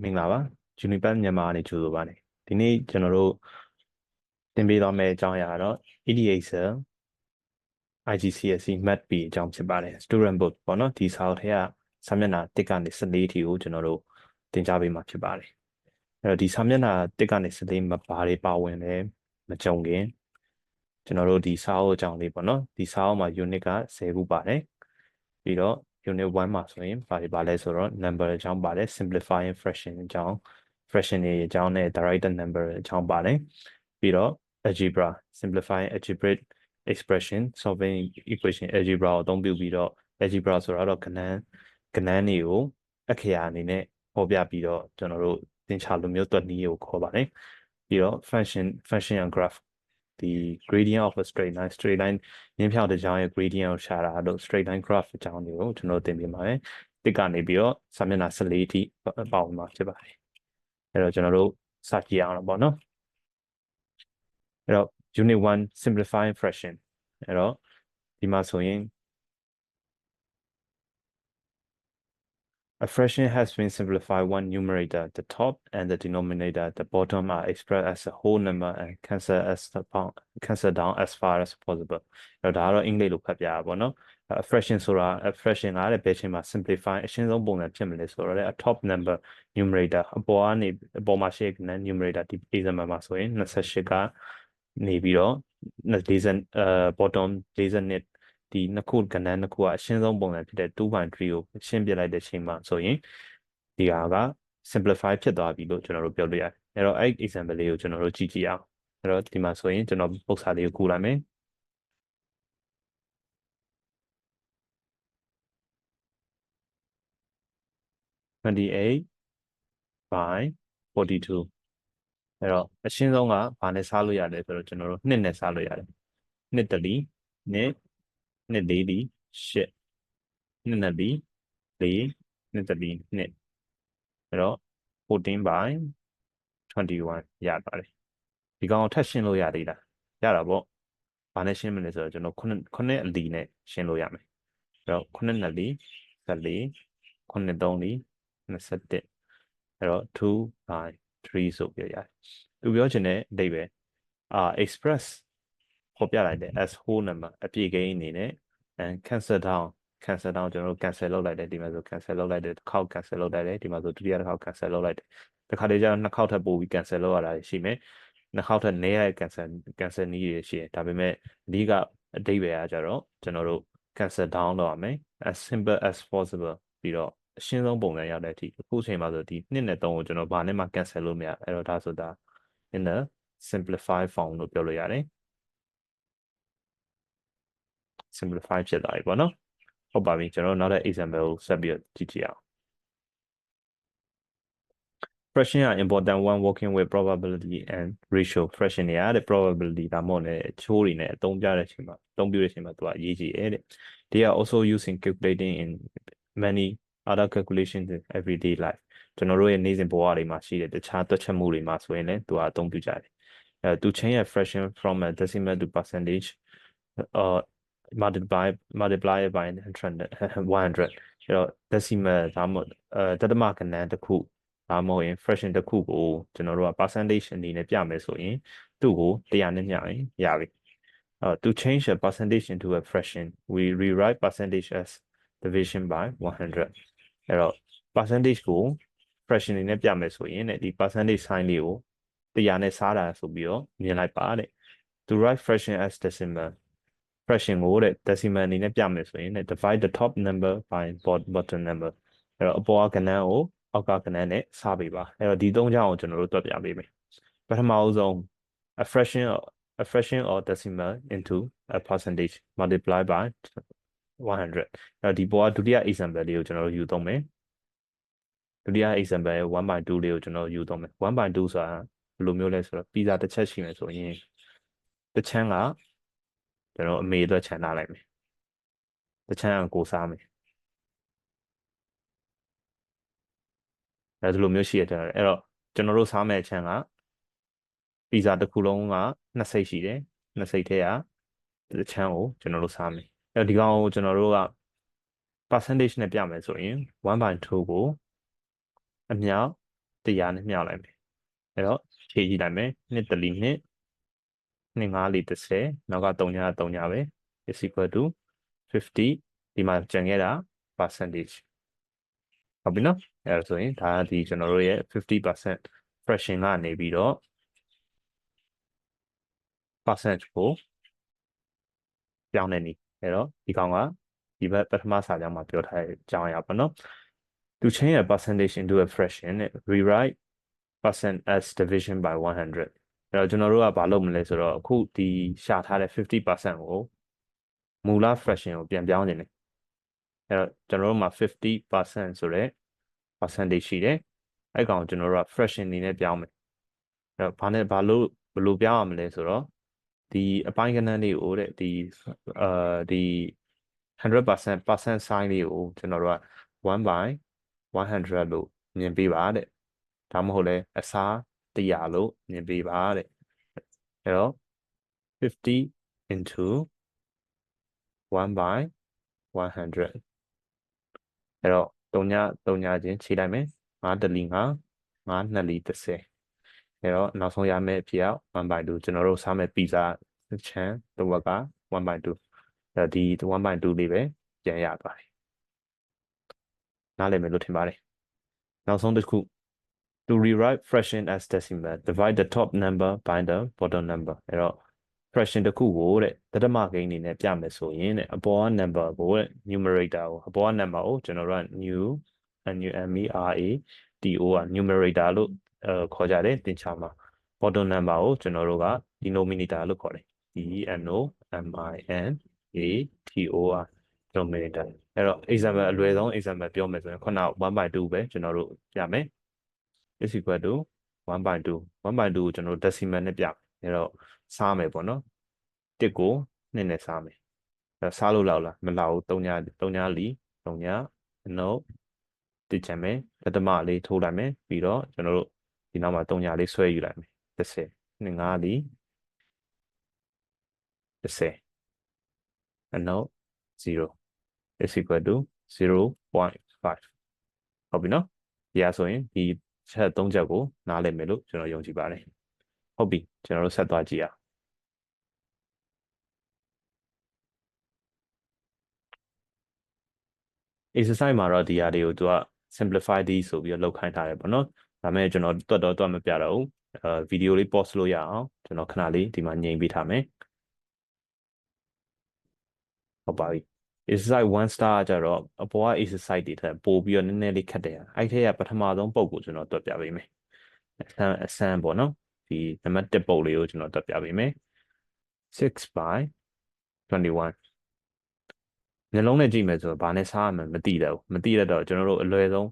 မင်္ဂလာပါ Juniper မြန်မာကနေကြိုဆိုပါနေဒီနေ့ကျွန်တော်တို့သင်ပေးသွားမယ့်အကြောင်းအရာကတော့ EDXL IGCSE Math B အကြောင်းဖြစ်ပါတယ် Student Book ပေါ့နော်ဒီစာအုပ်ထဲကစာမျက်နှာ1ကနေ14အထိကိုကျွန်တော်တို့သင်ကြားပေးမှာဖြစ်ပါတယ်အဲ့တော့ဒီစာမျက်နှာ1ကနေ14မှာဘာတွေပါဝင်လဲမကြုံခင်ကျွန်တော်တို့ဒီစာအုပ်အကြောင်းလေးပေါ့နော်ဒီစာအုပ်မှာ unit က10ခုပါတယ်ပြီးတော့ unit 1မှာဆိုရင်ဘာတွေပါလဲဆိုတော့ number အကြောင်းပါတယ် simplifying fraction အကြောင်း fraction တွေအကြောင်းနဲ့ directed number အကြောင်းပါတယ်ပြီးတော့ algebra simplifying algebraic expression solving equation algebra ကိုအသုံးပြုပြီးတော့ algebra ဆိုတာတော့ကဏ္ဍတွေကိုအခရာအနေနဲ့ပေါ်ပြပြီးတော့ကျွန်တော်တို့သင်္ချာလိုမျိုးတွက်နည်းကိုခေါ်ပါတယ်ပြီးတော့ function and graph ဒီ gradient of a straight line ရင်းဖြောင့်တစ်ကြောင်းရဲ့ gradient ကိုရှာတာတို့ straight line graph အကြောင်းတွေကိုကျွန်တော်သင်ပြပါမယ်တစ်ကနေပြီးတော့စာမျက်နှာ14အထိပါဝင်မှာဖြစ်ပါတယ်အဲ့တော့ကျွန်တော်တို့စကြည့်အောင်ပေါ့နော်အဲ့တော့ unit 1 simplifying fraction အဲ့တော့ဒီမှာဆိုရင်A fraction has been simplified one numerator, the top and the denominator, the bottom are expressed as a whole number and cancel down as far as possible. အဲ့တော့ဒါကတော့အင်္ဂလိပ်လိုဖတ်ပြတာပေါ့နော်။ fraction ဆိုတာ fraction ကလည်းဘယ်ချိန်မှာ simplify အရှင်းဆုံးပုံစံဖြစ်မလဲဆိုတော့လည်း a top number numerator အပေါ်မှာရှိတဲ့ numerator ဒီ example မှာဆိုရင်28ကနေပြီးတော့bottom 42ဒီနှစ်ခုကဏ္ဍနှစ်ခုကအရှင်းဆုံးပုံစံဖြစ်တဲ့ 2.3 ကိုရှင်းပြလိုက်တဲ့ချိန်မှာဆိုရင်ဒီဟာက simplify ဖြစ်သွားပြီလို့ကျွန်တော်တို့ပြောလို့ရတယ်အဲ့တော့အဲ့ example လေးကိုကျွန်တော်တို့ကြည့်ကြည့်အောင်အဲ့တော့ဒီမှာဆိုရင်ကျွန်တော်ပုဒ်စာလေးကိုကူလိုက်မယ်28 by 42အဲ့တော့အရှင်းဆုံးကဘာနဲ့စားလို့ရတယ်ဆိုတော့ကျွန်တော်တို့2နဲ့စားလို့ရတယ်2တလီ2 2 4လီ8 2 2လီ4 2တလီ2အဲ့တော့14 by 21ရပါတယ်ဒီကောင်ထပ်ရှင်းလို့ရသေးလားရတာပေါ့ဘာနဲ့ရှင်းမလဲဆိုတော့ကျွန်တော်9အလီနဲ့ရှင်းလို့ရမယ်အဲ့တော့9နှစ်လီ14 9 3လီ21အဲ့တော့2 by 3ဆိုပြရတယ်သူပြောချင်တဲ့အဓိပ္ပာယ်express ပေါ်ပြလိုက်တယ် as whole number အပြည့်ကိန်းအနေနဲ့ and cancel down ကျွန်တော်တို့ cancel လုပ်လိုက်တယ်ဒီမှာဆို cancel လုပ်လိုက်တယ်တစ်ခေါက် cancel လုပ်လိုက်တယ်ဒီမှာဆိုဒုတိယတစ်ခေါက် cancel လုပ်လိုက်တယ်တစ်ခါတည်းကျတော့နှစ်ခေါက်ထပ်ပို့ပြီး cancel လုပ်ရတာရှိမယ်နှစ်ခေါက်ထပ်နည်းရတဲ့ cancel နည်းတွေရှိတယ်ဒါပေမဲ့အဓိကအဓိပ္ပာယ်ကကြတော့ကျွန်တော်တို့ cancel down လုပ်ရမယ် as simple as possible ပြီးတော့အရှင်းဆုံးပုံစံရောက်တဲ့အထိအခုချိန်မှာဆိုဒီ2နဲ့3ကိုကျွန်တော်ဘာနဲ့မှ cancel လုပ်မရအဲ့တော့ဒါဆိုတာ in the simplified form လို့ပြောလို့ရတယ် simplify ဖြစ်သွားပြီပေါ့နော်ဟုတ်ပါပြီကျွန်တော်နောက်တဲ့ example ကိုဆက်ပြီးကြည့်ကြည့်အောင် fraction က important one working with probability and ratio fraction တွေကတဲ့ probability ဒါမှမဟုတ်လည်းအချိုးတွေနဲ့အသုံးပြတဲ့အချိန်မှာအသုံးပြုတဲ့အချိန်မှာသူကအရေးကြီးတယ်တဲ့ they are also used in calculating in many other calculations in everyday life ကျွန်တော်တို့ရဲ့နေ့စဉ်ဘဝတွေမှာရှိတဲ့တခြားတွက်ချက်မှုတွေမှာဆိုရင်လည်းသူကအသုံးပြုကြတယ်to change a fraction from a decimal to percentage multiply it by 100အဲ့တော့ decimal ဒါမှမဟုတ်တသမကဏ္ဍတစ်ခုဒါမှမဟုတ်ရင် fraction တစ်ခုကိုကျွန်တော်တို့က percentage အနေနဲ့ပြမယ်ဆိုရင်သူ့ကို100နဲ့မျှရင်ရပြီto change a percentage into a fraction we rewrite percentage as division by 100အဲ့တော့ percentage ကို fraction အနေနဲ့ပြမယ်ဆိုရင်ဒီ percentage sign လေးကို100နဲ့စားတာဆိုပြီးတော့မြင်လိုက်ပါတဲ့ to write fraction as decimal fraction ကိုတဲ့ decimal အနေနဲ့ပြမယ်ဆိုရင်divide the top number by bottom number အဲ့တော့အပေါ်ကဏ္ဍကိုအောက်ကကဏ္ဍနဲ့စားပေးပါအဲ့တော့ဒီ၃ချောင်းကိုကျွန်တော်တို့တွက်ပြပေးမယ်ပထမဆုံး a fraction or decimal into a percentage multiply by 100အဲ့တော့ဒီပေါ်ကဒုတိယ example လေးကိုကျွန်တော်တို့ယူသုံးမယ်ဒုတိယ example ရဲ့ 1/2 လေးကိုကျွန်တော်ယူသုံးမယ် 1/2 ဆိုတာဘယ်လိုမျိုးလဲဆိုတော့ pizza တစ်ချက်ရှိမယ်ဆိုရင်တစ်ချမ်းကကျွန်တော်အမေအတွက်ခြံထားလိုက်မယ်တစ်ချမ်းကကိုစားမယ်ဒီလိုမျိုးရှိရတယ်အဲ့တော့ကျွန်တော်တို့စားမယ့်ချမ်းကပီဇာတစ်ခုလုံးက2စိတ်ရှိတယ်2စိတ်ထဲကတစ်ချမ်းကိုကျွန်တော်တို့စားမယ်အဲ့တော့ဒီကောင်ကိုကျွန်တော်တို့က percentage နဲ့ပြမယ်ဆိုရင် 1/2 ကိုအမြောက် 100နဲ့မြောက်လိုက်မယ်အဲ့တော့ဖြည့်ကြည့်လိုက်မယ်2တလီ2 2 5လီ30နောက်က3ည3ညပဲ is equal to 50ဒီမှာကျန်ခဲ့တာ percentage ဟုတ်ပြီနော်အဲ့ဒါဆိုရင်ဒါဒီကျွန်တော်တို့ရဲ့50% fraction ကနေပြီးတော့ percentage ကိုပြောင်းနေနေအဲ့တော့ဒီကောင်ကဒီဘက်ပထမစာကြောင်းမှာပြောထားတဲ့အကြောင်းအရာပေါ့နော် to change a percentage into a fraction rewrite percent as division by 100အဲ့တော့ကျွန်တော်တို့ကဘာလုပ်မလဲဆိုတော့အခုဒီရှာထားတဲ့50%ကိုမူလ fraction ကိုပြန်ပြောင်းနေတယ်အဲ့တော့ကျွန်တော်တို့မှာ50%ဆိုတဲ့ percentage ရှိတယ်အဲ့ကောင်ကျွန်တော်တို့က fraction အနေနဲ့ပြောင်းမယ်အဲ့တော့ဘာလို့ပြောင်းရမလဲဆိုတော့ဒီအပိုင်းကဏ္ဍလေးကိုတဲ့ဒီ 100% sign လေးကိုကျွန်တော်တို့က1 by 100လို့မြင်ပေးပါတဲ့ဒါမှမဟုတ်လဲအစား100လို့မြင်ပေးပါတဲ့အဲ့တော့50 into 1 by 100အဲ့တော့3ညချင်းခြေလိုက်မယ်5တလီ5 5 2လီ30အဲ့တော့နောက်ဆုံးရမယ့်အဖြစ်က1 by 2ကျွန်တော်တို့စားမယ့်ပီဇာချမ်းတစ်ဝက်က1 by 2အဲ့ဒီ1 by 2လေးပဲပြန်ရသွားတယ်နားလည်မယ်လို့ထင်ပါတယ်နောက်ဆုံးတစ်ခု to rewrite fraction as decimal divide the top number by the bottom number အဲ့တော့ fraction တစ်ခုကိုတဲ့တတမကိန်းအနေနဲ့ပြမယ်ဆိုရင်တဲ့အပေါ်က number ကိုတဲ့ numerator ကိုအပေါ်က number ကိုကျွန်တော်တို့က numerator လို့ခေါ်ကြတယ်သင်္ချာမှာ bottom number ကိုကျွန်တော်တို့က denominator လို့ခေါ်တယ် denominator denominator အဲ့တော့ example အလွယ်ဆုံး example ပြောမယ်ဆိုရင်ခုန1 by 2ပဲကျွန်တော်တို့ပြမယ် is equal to 1 by 2 1 by 2ကိုကျွန်တော်တို့ decimal နဲ့ပြမယ်အဲ့တော့စားမယ်ပေါ့နော်1ကို2နဲ့စားမယ်အဲ့စားလို့လောက်လားမလောက်ဘူး3ညလီ3ညအနုတ်တစ်ချမ်းမယ်တတမလေးထိုးလိုက်မယ်ပြီးတော့ကျွန်တော်တို့ဒီနောက်မှာ3ညလေးဆွဲယူလိုက်မယ်30 2 5လီ30အနုတ်0 is equal to 0.5ဟုတ်ပြီနော်ဒီအားဆိုရင်ဒီချက်3ချက်ကိုနားလည်မယ်လို့ကျွန်တော်ယုံကြည်ပါတယ်ဟုတ်ပြီကျွန်တော်တို့ဆက်သွားကြည့်အောင် exercise မှာတော့ဒီဟာတွေကိုသူက simplify ဒီဆိုပြီးတော့လောက်ခိုင်းထားတယ်ပေါ့နော်ဒါပေမဲ့ကျွန်တော်တွတ်မပြတော့ဘူးဗီဒီယိုလေး pause လို့ရအောင်ကျွန်တော်ခဏလေးဒီမှာငြိမ်ပေးထားမယ်ဟုတ်ပါပြီ exercise 1 star ကြတော့အပေါ်က exercise တွေထက်ပိုပြီးတော့နည်းနည်းလေးခက်တယ်အဲ့ထက်ကပထမဆုံးပုံကိုကျွန်တော်တွတ်ပြပေးမယ်အဆန်းပေါ့နော်ဒီနံပါတ်1ပုံလေးကိုကျွန်တော်တွတ်ပြပေးမယ်6 by 21နှလုံးနဲ့ကြည့်မယ်ဆိုတော့ဘာနဲ့စားရမှန်းမသိတော့ဘူးမသိတော့ကျွန်တော်တို့အလွယ်ဆုံး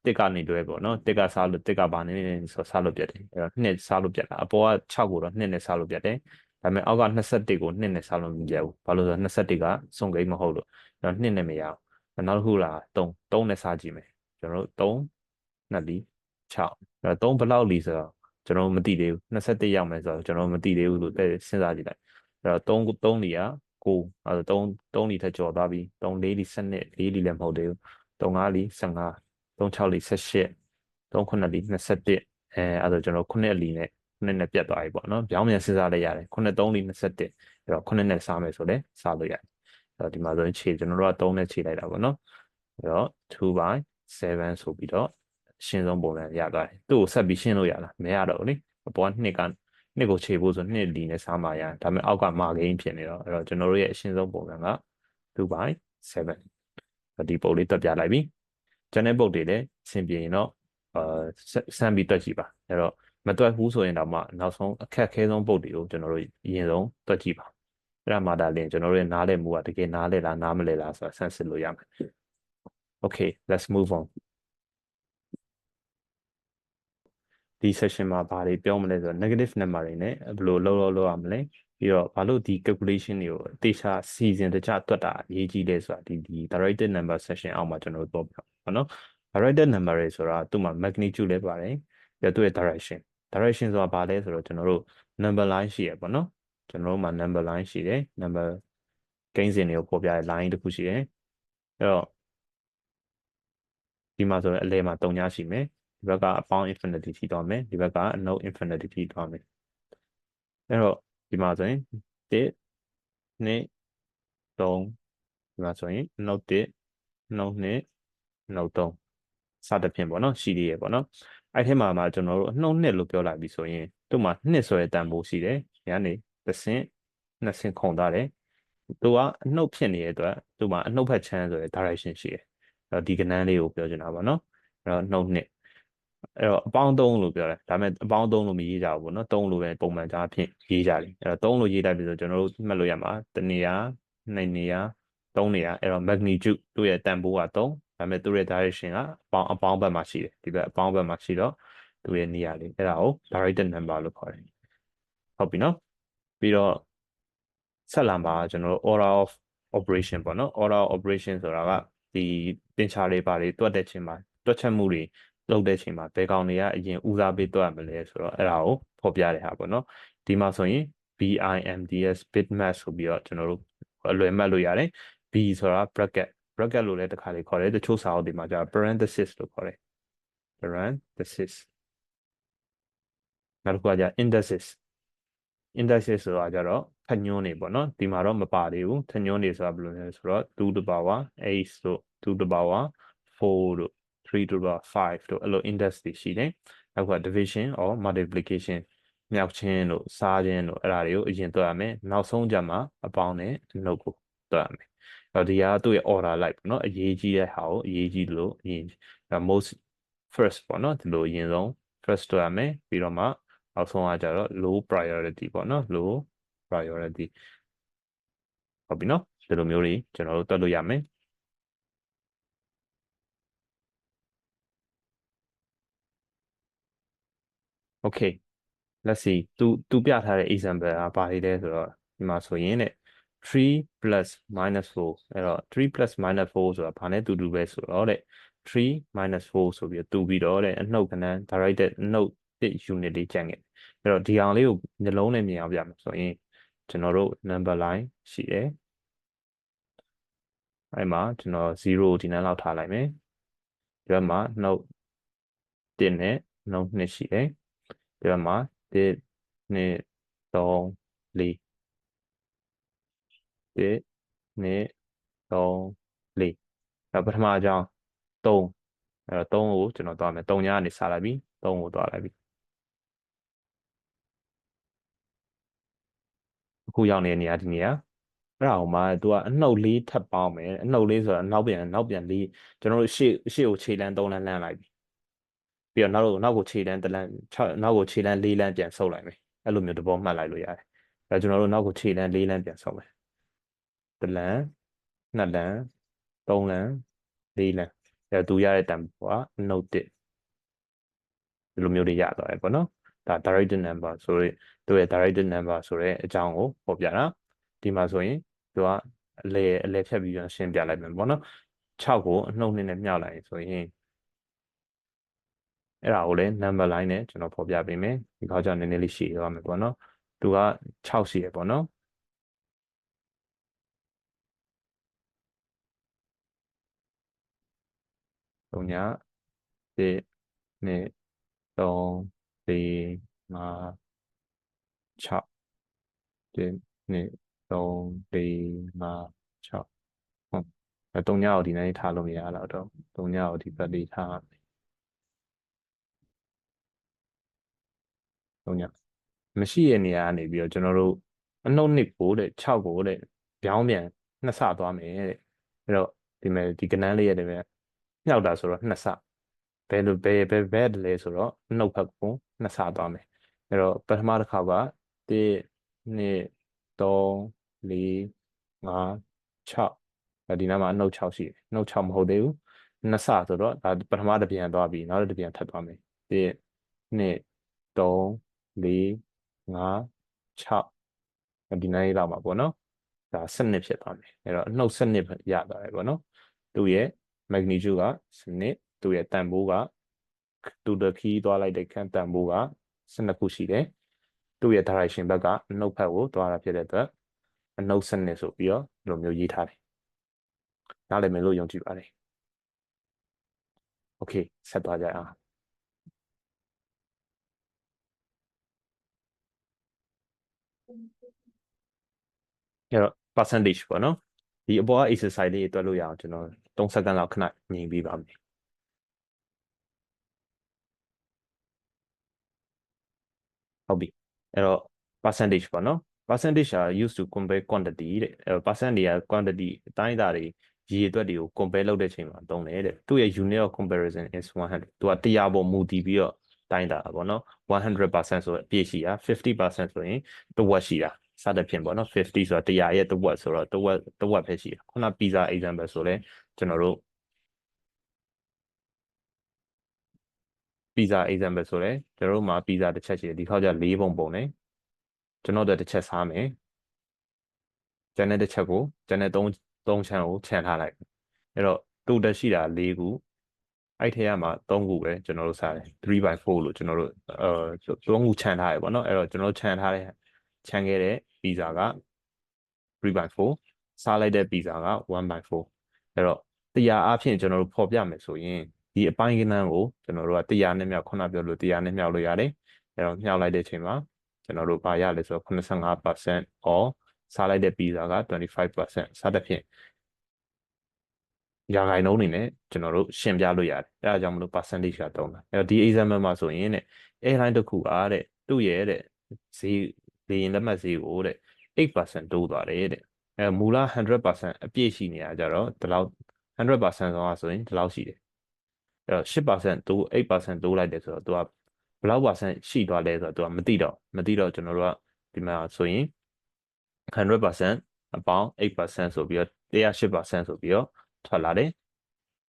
တစ်ကနေလွဲပေါ့နော်တစ်ကစားလို့တစ်ကဘာနဲ့ဆိုစားလို့ပြတ်တယ်အဲ့တော့2စားလို့ပြတ်တာအပေါ်က6ကိုတော့2နဲ့စားလို့ပြတ်တယ်ဒါပေမဲ့အောက်က21ကို2နဲ့စားလို့မပြတ်ဘူးဘာလို့လဲဆိုတော့21ကစုံကိန်းမဟုတ်လို့အဲ့တော့2နဲ့မရအောင်နောက်တစ်ခုလာ3နဲ့စားကြည့်မယ်ကျွန်တော်တို့3 2လီ6အဲ့တော့3ဘယ်လောက်လီဆိုတော့ကျွန်တော်မသိသေးဘူး21ရောက်မယ်ဆိုတော့ကျွန်တော်မသိသေးဘူးလို့စဉ်းစားကြည့်လိုက်အဲ့တော့3လီကကိုအဲ့တော့3လီထက်ကျော်သွားပြီ3 4လီ12 4လီလည်းမဟုတ်သေးဘူး3 5လီ15 3 6လီ18 3 9လီ21အဲ့တော့ကျွန်တော်9လီနဲ့9နဲ့ပြတ်သွားပြီပေါ့နော်ပြောင်းပြန်စဉ်းစားလိုက်ရတယ်9 3လီ21အဲ့တော့9နဲ့စားမယ်ဆိုလဲစားလို့ရတယ်အဲ့တော့ဒီမှာဆိုရင်ခြေကျွန်တော်တို့က3နဲ့ခြေလိုက်တာပေါ့နော်အဲ့တော့2 by 7ဆိုပြီးတော့ရှင်းဆုံးပုံစံရသွားတယ်သူ့ကိုဆက်ပြီးရှင်းလို့ရလားမရတော့ဘူးလေအပေါ်က2ကိုခြေဖို့ဆို2လီနဲ့စားမှရဒါပေမဲ့အောက်ကမာဂိမ်းဖြစ်နေတော့အဲ့တော့ကျွန်တော်တို့ရဲ့အရှင်းဆုံးပုံစံက2 by 7ဒီပုံလေးတွက်ပြလိုက်ပြီကျန်တဲ့ပုတ်တွေလည်းအဆင်ပြေရင်တော့စမ်းပြီးတွက်ကြည့်ပါအဲ့တော့မတွက်ဘူးဆိုရင်တော့မှနောက်ဆုံးအခက်ခဲဆုံးပုတ်တွေကိုကျွန်တော်တို့အရင်ဆုံးတွက်ကြည့်ပါအဲ့ဒါမှဒါလည်းကျွန်တော်တို့ရဲ့နားလည်မှုကတကယ်နားလည်လားနားမလည်လားဆိုတာဆန်းစစ်လို့ရမယ် Okay let's move on ဒီ session မှာဘာတွေပြောမလဲဆိုတော့ negative number တွေနဲ့ဘယ်လိုလုပ်ရမလဲပြီးတော့ဘာလို့ဒီ calculation တွေကိုအသေးချာစီစဉ်တခြားတွက်တာအရေးကြီးလဲဆိုတာဒီ directed number session အောက်မှာကျွန်တော်တို့ပြောပြပါနော် directed number တွေဆိုတာသူ့မှာ magnitude လည်းပါတယ်ပြီးတော့သူ့ရဲ့ direction ဆိုတာဘာလဲဆိုတော့ကျွန်တော်တို့ number line ရှိရပေါ့နော်ကျွန်တော်တို့မှာ number line ရှိတယ် number ကိန်းစဉ်တွေကိုပေါ်ပြတဲ့ line တစ်ခုရှိတယ်အဲ့တော့ဒီမှာဆိုရင်အလယ်မှာ3ညရှိမယ် ဘက်ကအပေါင်း infinity ထိသွားမယ်ဒီဘက်ကအနှုတ် infinity ထိသွားမယ်အဲ့တော့ဒီမှာဆိုရင်1 2 3ဒီမှာဆိုရင်နှုတ်1နှုတ်2နှုတ်3စသဖြင့်ပေါ့နော်ရှိသေးရပေါ့နော်အဲ့ထဲမှာကျွန်တော်တို့နှုတ်2လို့ပြောလိုက်ပြီဆိုရင်သူ့မှာ2ဆိုတဲ့တန်ဖိုးရှိတယ်ဒီကနေတစ်ဆင့်နှစ်ဆင့်ခုန်သွားတယ်သူကအနှုတ်ဖြစ်နေတဲ့အတွက်သူ့မှာအနှုတ်ဖက်ချမ်းဆိုတဲ့ direction ရှိတယ်အဲ့တော့ဒီကဏ္ဍလေးကိုပြောချင်တာပေါ့နော်အဲ့တော့နှုတ်2အဲ့တော့အပေါင်း3လို့ပြောတယ်ဒါပေမဲ့အပေါင်း3လို့မရေးကြဘူးပေါ့နော်3လို့ပဲပုံမှန်ကြားဖြင့်ရေးကြတယ်အဲ့တော့3လို့ရေးလိုက်ပြီဆိုကျွန်တော်တို့မှတ်လို့ရမှာတနေရာ2နေရာ3နေရာအဲ့တော့ magnitude သူ့ရဲ့တန်ဖိုးက3ဒါပေမဲ့သူ့ရဲ့ direction ကအပေါင်းဘက်မှာရှိတယ်ဒီဘက်အပေါင်းဘက်မှာရှိတော့သူ့ရဲ့နေရာလေးအဲ့ဒါကို directed number လို့ခေါ်တယ်ဟုတ်ပြီနော်ပြီးတော့ဆက်လာမှာကျွန်တော်တို့ order of operation ပေါ့နော် order of operation ဆိုတာကဒီသင်္ချာတွေပါတွေတွက်တဲ့ချိန်မှာတွက်ချက်မှုတွေလုပ်တဲ့ချိန်မှာဘယ်ကောင်တွေကအရင်ဦးစားပေးတွက်ရမလဲဆိုတော့အဲ့ဒါကိုဖော်ပြတဲ့ဟာပေါ့နော်ဒီမှာဆိုရင် BIMDS bitmap ဆိုပြီးတော့ကျွန်တော်တို့အလွယ်မှတ်လို့ရတယ် B ဆိုတာ bracket လို့လည်းတစ်ခါလေးခေါ်တယ်တချို့စာအုပ်တွေမှာကျ parenthesis လို့ခေါ်တယ် parenthesis နောက်တစ်ခုကကျ indices ဆိုတာကြတော့ထညွန်းနေပေါ့နော်ဒီမှာတော့မပါသေးဘူးထညွန်းနေဆိုတာဘယ်လိုလဲဆိုတော့2 to the power 8တို့2 to the power 4တို့3 to the power 5တို့အဲ့လို index တွေရှိတယ်နောက်က division or multiplication မြောက်ချင်းတို့စားချင်းတို့အဲ့ဒါတွေကိုအရင်တွက်ရမယ်နောက်ဆုံးကြမှာအပေါင်းနဲ့နှုတ်ကိုတွက်ရမယ်အဲ့တော့ဒီဟာသူ့ရဲ့ order လိုက်ပေါ့နော်အရေးကြီးတဲ့ဟာကိုအရေးကြီးလို့အရင် most first ပေါ့နော်ဒီလိုအရင်ဆုံး first တွက်ရမယ်ပြီးတော့မှနောက်ဆုံးကကြတော့ low priority ပေါ့နော် low priority ဟုတ်ပြီနော်ဒီလိုမျိုးတွေကျွန်တော်တို့တွက်လို့ရမယ် okay let's see သူပြထားတဲ့ example ကဘာတွေလဲဆိုတော့ဒီမှာဆိုရင်တဲ့3 plus minus 4အဲ့တော့3 plus minus 4ဆိုတာဘာနဲ့တူတူပဲဆိုတော့တဲ့3 minus 4ဆိုပြီးတူပြီးတော့တဲ့အနှုတ်ကဏ္ဍ directed အနှုတ်1 unit လေးကျန်ခဲ့အဲ့တော့ဒီအောင်လေးကိုနှလုံးနဲ့မြင်အောင်ပြမယ်ဆိုရင်ကျွန်တော်တို့ number line ရှိတယ်အဲ့မှာကျွန်တော်0ဒီနေ့လောက်ထားလိုက်မယ်ဒီဘက်မှာနှုတ်1နဲ့နှုတ်2ရှိတယ်ဒီဘက်မှာ1 2 3 4 1 2 3 4အဲ့ပထမအကြောင်း3အဲ့တော့3ကိုကျွန်တော်သွားမယ်3ညကနေစလိုက်ပြီ3ကိုသွားလိုက်ပြီအခုရောက်နေတဲ့နေရာဒီနေရာအဲ့ဒါဟိုမှာ तू ကအနှုတ်လေးထပ်ပေါင်းမယ်အနှုတ်လေးဆိုတော့နောက်ပြန်လေးကျွန်တော်တို့ရှေ့ကိုခြေလမ်း3လမ်းလမ်းလိုက်ပြီပြီးတော့နောက်ကိုခြေလမ်း1လမ်းနောက်ကိုခြေလမ်း4လမ်းပြန်ဆုပ်လိုက်မယ်အဲ့လိုမျိုးသဘောမှတ်လိုက်လို့ရတယ်အဲ့ကျွန်တော်တို့နောက်ကိုခြေလမ်း4လမ်းပြန်ဆုပ်မယ်1လမ်း2လမ်း3လမ်း4လမ်းအဲ့သူရတဲ့တန်ဖိုးက note 1ဒီလိုမျိုးတွေရသွားတယ်ပေါ့နော်ဒါ directed number ဆိုရသူရဲ့ directed number ဆိုတဲ့အကြောင်းကိုပေါ်ပြတာဒီမှာဆိုရင်သူကအလဲဖြတ်ပြီးရှင်းပြလိုက်မယ်ပေါ့နော်6ကိုအနှုတ်နဲ့မြောက်လိုက်ဆိုရင်အဲ့ဒါကိုလည်း number line နဲ့ကျွန်တော်ဖော်ပြပေးမယ်ဒီခေါက်ကြောင့်နည်းနည်းလေးရှည်သွားမယ်ပေါ့နော်သူက6ရှိရပေါ့နော်3ည1 2 3 4 5 6 1 2 3 4 5 6 1 2 3 4 5 6 ဟုတ်3ညကိုဒီနေ့ထားလို့မရတော့3ညကိုဒီဘက်လေးထား3ညမရှိတဲ့နေရာကနေပြီးတော့ကျွန်တော်တို့အနှုတ်နှစ်ကိုတဲ့6ကိုတဲ့ပြောင်းပြန်2ဆသွားမယ်တဲ့အဲ့တော့ဒီမဲ့ဒီကဏ္ဍလေးရတယ်ပဲမြောက်တာဆိုတော့2ဆဘယ်လိုဘယ်လဲဆိုတော့နှုတ်ဖက်ကို2ဆသွားမယ်အဲ့တော့ပထမတစ်ခါက1 2 3 4 5 6ဒီနားမှာအနှုတ်6ရှိတယ်နှုတ်6မဟုတ်သေးဘူး2ဆဆိုတော့ဒါပထမတစ်ပြန်သွားပြီနောက်တစ်ပြန်ထပ်သွားမယ်1 2 3 4 5 6ဒီနေ့လောက်မှာပေါ့နော်ဒါ7ဖြစ်သွားမယ်အဲ့တော့အနှုတ်7ရသွားတယ်ပေါ့နော်သူ့ရဲ့ magnitude က7သူ့ရဲ့တန်ဖိုးကသူ့တခီးသွားလိုက်တဲ့ခံတန်ဖိုးက12ခုရှိတယ်သူ့ရဲ့ direction ဘက်ကအနှုတ်ဘက်ကိုသွားတာဖြစ်တဲ့အတွက်အနှုတ်7ဆိုပြီးတော့ဒီလိုမျိုးရေးထားတယ်နားလည်မယ်လို့ယုံကြည်ပါတယ်โอเคဆက်သွားကြအောင် အဲ့တော့ percentage ပေါ့နော်ဒီအပေါ်က exercise လေးတွက်လို့ရအောင်ကျွန်တော်3စက္ကန့်လောက်ခဏငြိမ်ပြီးပါမယ်ဟုတ်ပြီအဲ့တော့ percentage ပေါ့နော် percentage က used to compare quantity တဲ့အဲ့တော့ percent တွေက quantity အတိုင်းအတာတွေရေအတွက်တွေကို compare လုပ်တဲ့ချိန်မှာသုံးတယ်တဲ့သူ့ရဲ့ unit of comparison is 100သူက100ပေါ်မူတည်ပြီးတော့တိုင်းတာပေါ့နော်100%ဆိုတော့အပြည့်ရှိတာ50%ဆိုရင်တစ်ဝက်ရှိတာစသဖြင့်ပေါ့နော်50ဆိုတော့100ရဲ့တစ်ဝက်ဆိုတော့တစ်ဝက်ပဲရှိတာခုန pizza example ဆိုလဲကျွန်တော်တို့ pizza example ဆိုလဲကျွန်တော်တို့မှာ pizza တစ်ချက်ရှိတယ်ဒီခေါက်ကျ4ပုံပုံနေကျွန်တော်တို့တစ်ချက်စားမယ်ကျန်တဲ့တစ်ချက်ကိုကျန်တဲ့3ချမ်းကိုခြံထားလိုက်အဲ့တော့တူတက်ရှိတာ4ခုအဲ့ထဲမှာ3ခုပဲကျွန်တော်တို့စားတယ်3/4လို့ကျွန်တော်တို့3ခုခြံထားရပေါ့နော်အဲ့တော့ကျွန်တော်တို့ခြံထားတဲ့ခြံခဲ့တဲ့ pizza က3/4စားလိုက်တဲ့ pizza က1/4အဲ့တော့တရားအားဖြင့်ကျွန်တော်တို့ဖော်ပြမယ်ဆိုရင်ဒီအပိုင်းကဏ္ဍကိုကျွန်တော်တို့ကတရားနဲ့မြောက်ခုနပြောလို့တရားနဲ့မြောက်လို့ရတယ်အဲ့တော့မြောက်လိုက်တဲ့အချိန်မှာကျွန်တော်တို့ဘာရလဲဆိုတော့85% or စားလိုက်တဲ့ pizza က25%စသဖြင့်ရာခိုင်နှုန်းအနေနဲ့ကျွန်တော်တို့ရှင်းပြလို့ရတယ်အဲဒါကြောင့်မလို့ percentage ကတုံးတာအဲ့တော့ဒီ example မှာဆိုရင်တဲ့ airline တစ်ခုအားတဲ့သူ့ရဲ့တဲ့ဈေးလေယာဉ်လက်မှတ်ဈေးကိုတဲ့8%တိုးသွားတယ်တဲ့အဲမူလ100%အပြည့်ရှိနေတာကြတော့ဒီလောက်100%ဆုံးဆိုရင်ဒီလောက်ရှိတယ်အဲ့တော့8%တိုး8%တိုးလိုက်တယ်ဆိုတော့သူကဘယ်လောက်% ရှိသွားလဲဆိုတော့သူကမသိတော့ကျွန်တော်တို့ကဒီမှာဆိုရင်100%အပေါင်း8%ဆိုပြီးတော့108%ဆိုပြီးတော့ထွက်လာတယ်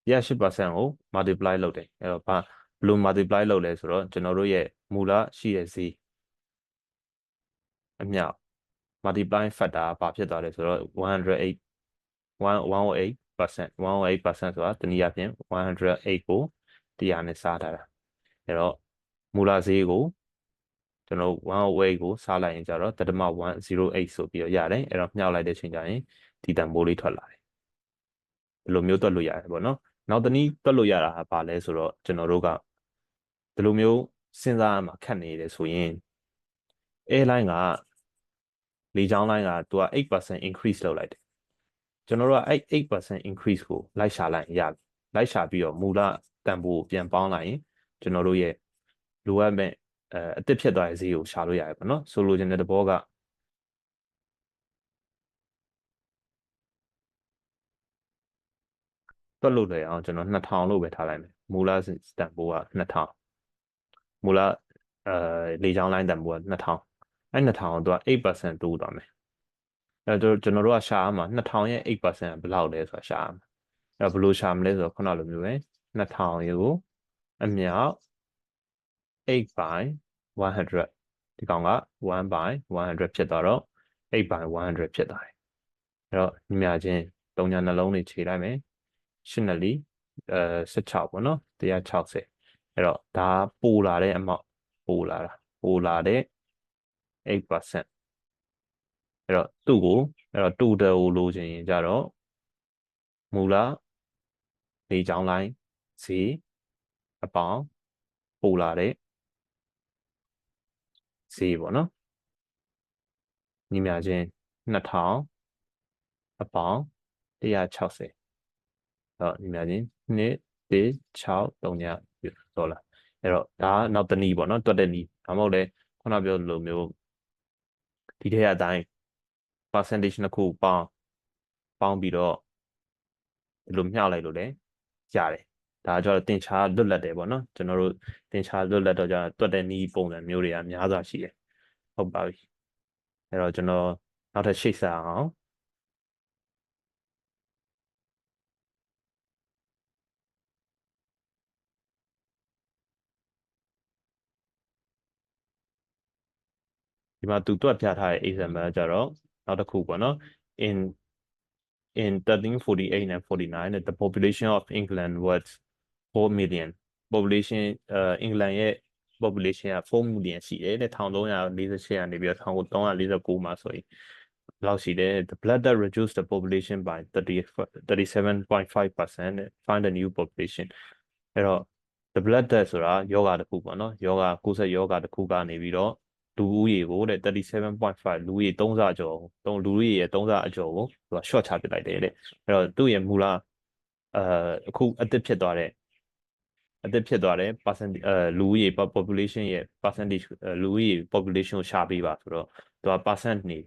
108%ကို multiply လုပ်တယ်အဲ့တော့ဘယ်လို multiply လုပ်လဲဆိုတော့ကျွန်တော်တို့ရဲ့မူလရှိတဲ့ဈေးအမြောက် multiply factor ဘာဖြစ်သွားလဲဆိုတော့108% 108%ဆိုတာတနည်းအားဖြင့်108ကို100နဲ့စားထားတာအဲ့တော့မူလဈေးကိုကျွန်တော်108ကိုစားလိုက်ရင်ကျတော့.108ဆိုပြီးတော့ရတယ်အဲ့တော့မြှောက်လိုက်တဲ့ချိန်ကျရင်ဒီတန်ဖိုးလေးထွက်လာတယ်ဒီလိုမျိုးတွက်လို့ရတယ်ပေါ့နော်နောက်တနည်းတွက်လို့ရတာကဘာလဲဆိုတော့ကျွန်တော်တို့ကဒီလိုမျိုးစဉ်းစားရမှာခက်နေတယ်ဆိုရင် airline ကလေကြောင်းလိုင်းကသူက8% increase လုပ်လိုက်တယ်ကျွန်တော်တို့ကအဲ့8% increase ကိုလိုက်ရှာလိုက်ရလိုက်ရှာပြီးတော့မူလတန်ဖိုးပြန်ပေါင်းလိုက်ရင်ကျွန်တော်တို့ရဲ့လိုအပ်မဲ့အသစ်ဖြစ်သွားတဲ့ဈေးကိုရှာလို့ရတယ်ပေါ့နော်ဆိုလိုချင်တဲ့သဘောကတွက်လို့လည်းအောင်ကျွန်တော်2000လို့ပဲထားလိုက်မယ်မူလတန်ဖိုးက2000မူလလေကြောင်းလိုင်းတန်ဖိုးက2000အဲ့2000ကိုသူက8%တိုးသွားမယ်အဲ့တော့ကျွန်တော်တို့ကရှာရမှာ2000ရဲ့8%ကဘယ်လောက်လဲဆိုတာရှာရမှာအဲ့တော့ဘယ်လိုရှာမလဲဆိုတော့ခုနလိုမျိုးပဲ2000ရေကိုအမြောက်8/100ဒီကောင်က1/100ဖြစ်သွားတော့8/100ဖြစ်သွားတယ်အဲ့တော့ညီမချင်း3ညာနှလုံးတွေခြေလိုက်မယ်8နဲ့လီ16ပေါ့နော်160အဲ့တော့ဒါပိုလာတဲ့အမောက်ပိုလာတဲ့8%အဲ့တော့သူ့ကိုအဲ့တော့ total ကိုလိုချင်ရင်ကြတော့မူလလေချောင်းလိုင်းဈေးအပေါင်းပိုလာတဲ့ဈေးပေါ့နော်ညီမချင်း2000အပေါင်း160အဲ့တော့ညီမချင်း2.639ဒေါ်လာအဲ့တော့ဒါကနောက်တစ်နည်းပေါ့နော်တွက်တဲ့နည်းဒါမှမဟုတ်လေခုနပြောလိုမျိုးဒီထက်အတိုင်း percentage နှစ်ခုပေါင်းပြီးတော့ဒီလိုမျှလိုက်လို့လည်းရတယ်ဒါကြောင့်တင်ချာလွတ်လပ်တယ်ပေါ့နော်ကျွန်တော်တို့တင်ချာလွတ်လပ်တော့ကြာတွက်တဲ့နည်းပုံစံမျိုးတွေကများစွာရှိတယ်ဟုတ်ပါပြီအဲ့တော့ကျွန်တော်နောက်ထပ်ရှေ့ဆက်အောင်ဒီမှာသူတွက်ပြထားတဲ့ example ကြတော့နောက်တစ်ခုပေါ့နော် in 1348 and 49 the population of England was 4 million population England ရဲ့ population က4 million ရှိတယ်တဲ့1348ကနေပြီးတော့1349မှာဆိုရင်ဘယ်လောက်ရှိတယ် the blood that reduced the population by 37.5% find a new population အဲ့တော့ the blood that ဆိုတာယောဂတစ်ခုပေါ့နော်ယောဂတစ်ခုကနေပြီးတော့ လူဦးရေကိုတဲ့ 37.5 လူဦးရေ3ဆအကျော်လူဦးရေရဲ့3ဆအကျော်ကိုသူက short ချပစ်လိုက်တယ်တဲ့အဲ့တော့သူ့ရဲ့မူလအခုအသစ်ဖြစ်သွားတဲ့ percent လူဦးရေ population ရဲ့ percentage လူဦးရေ population ကိုရှာပေးပါဆိုတော့သူက percent နေ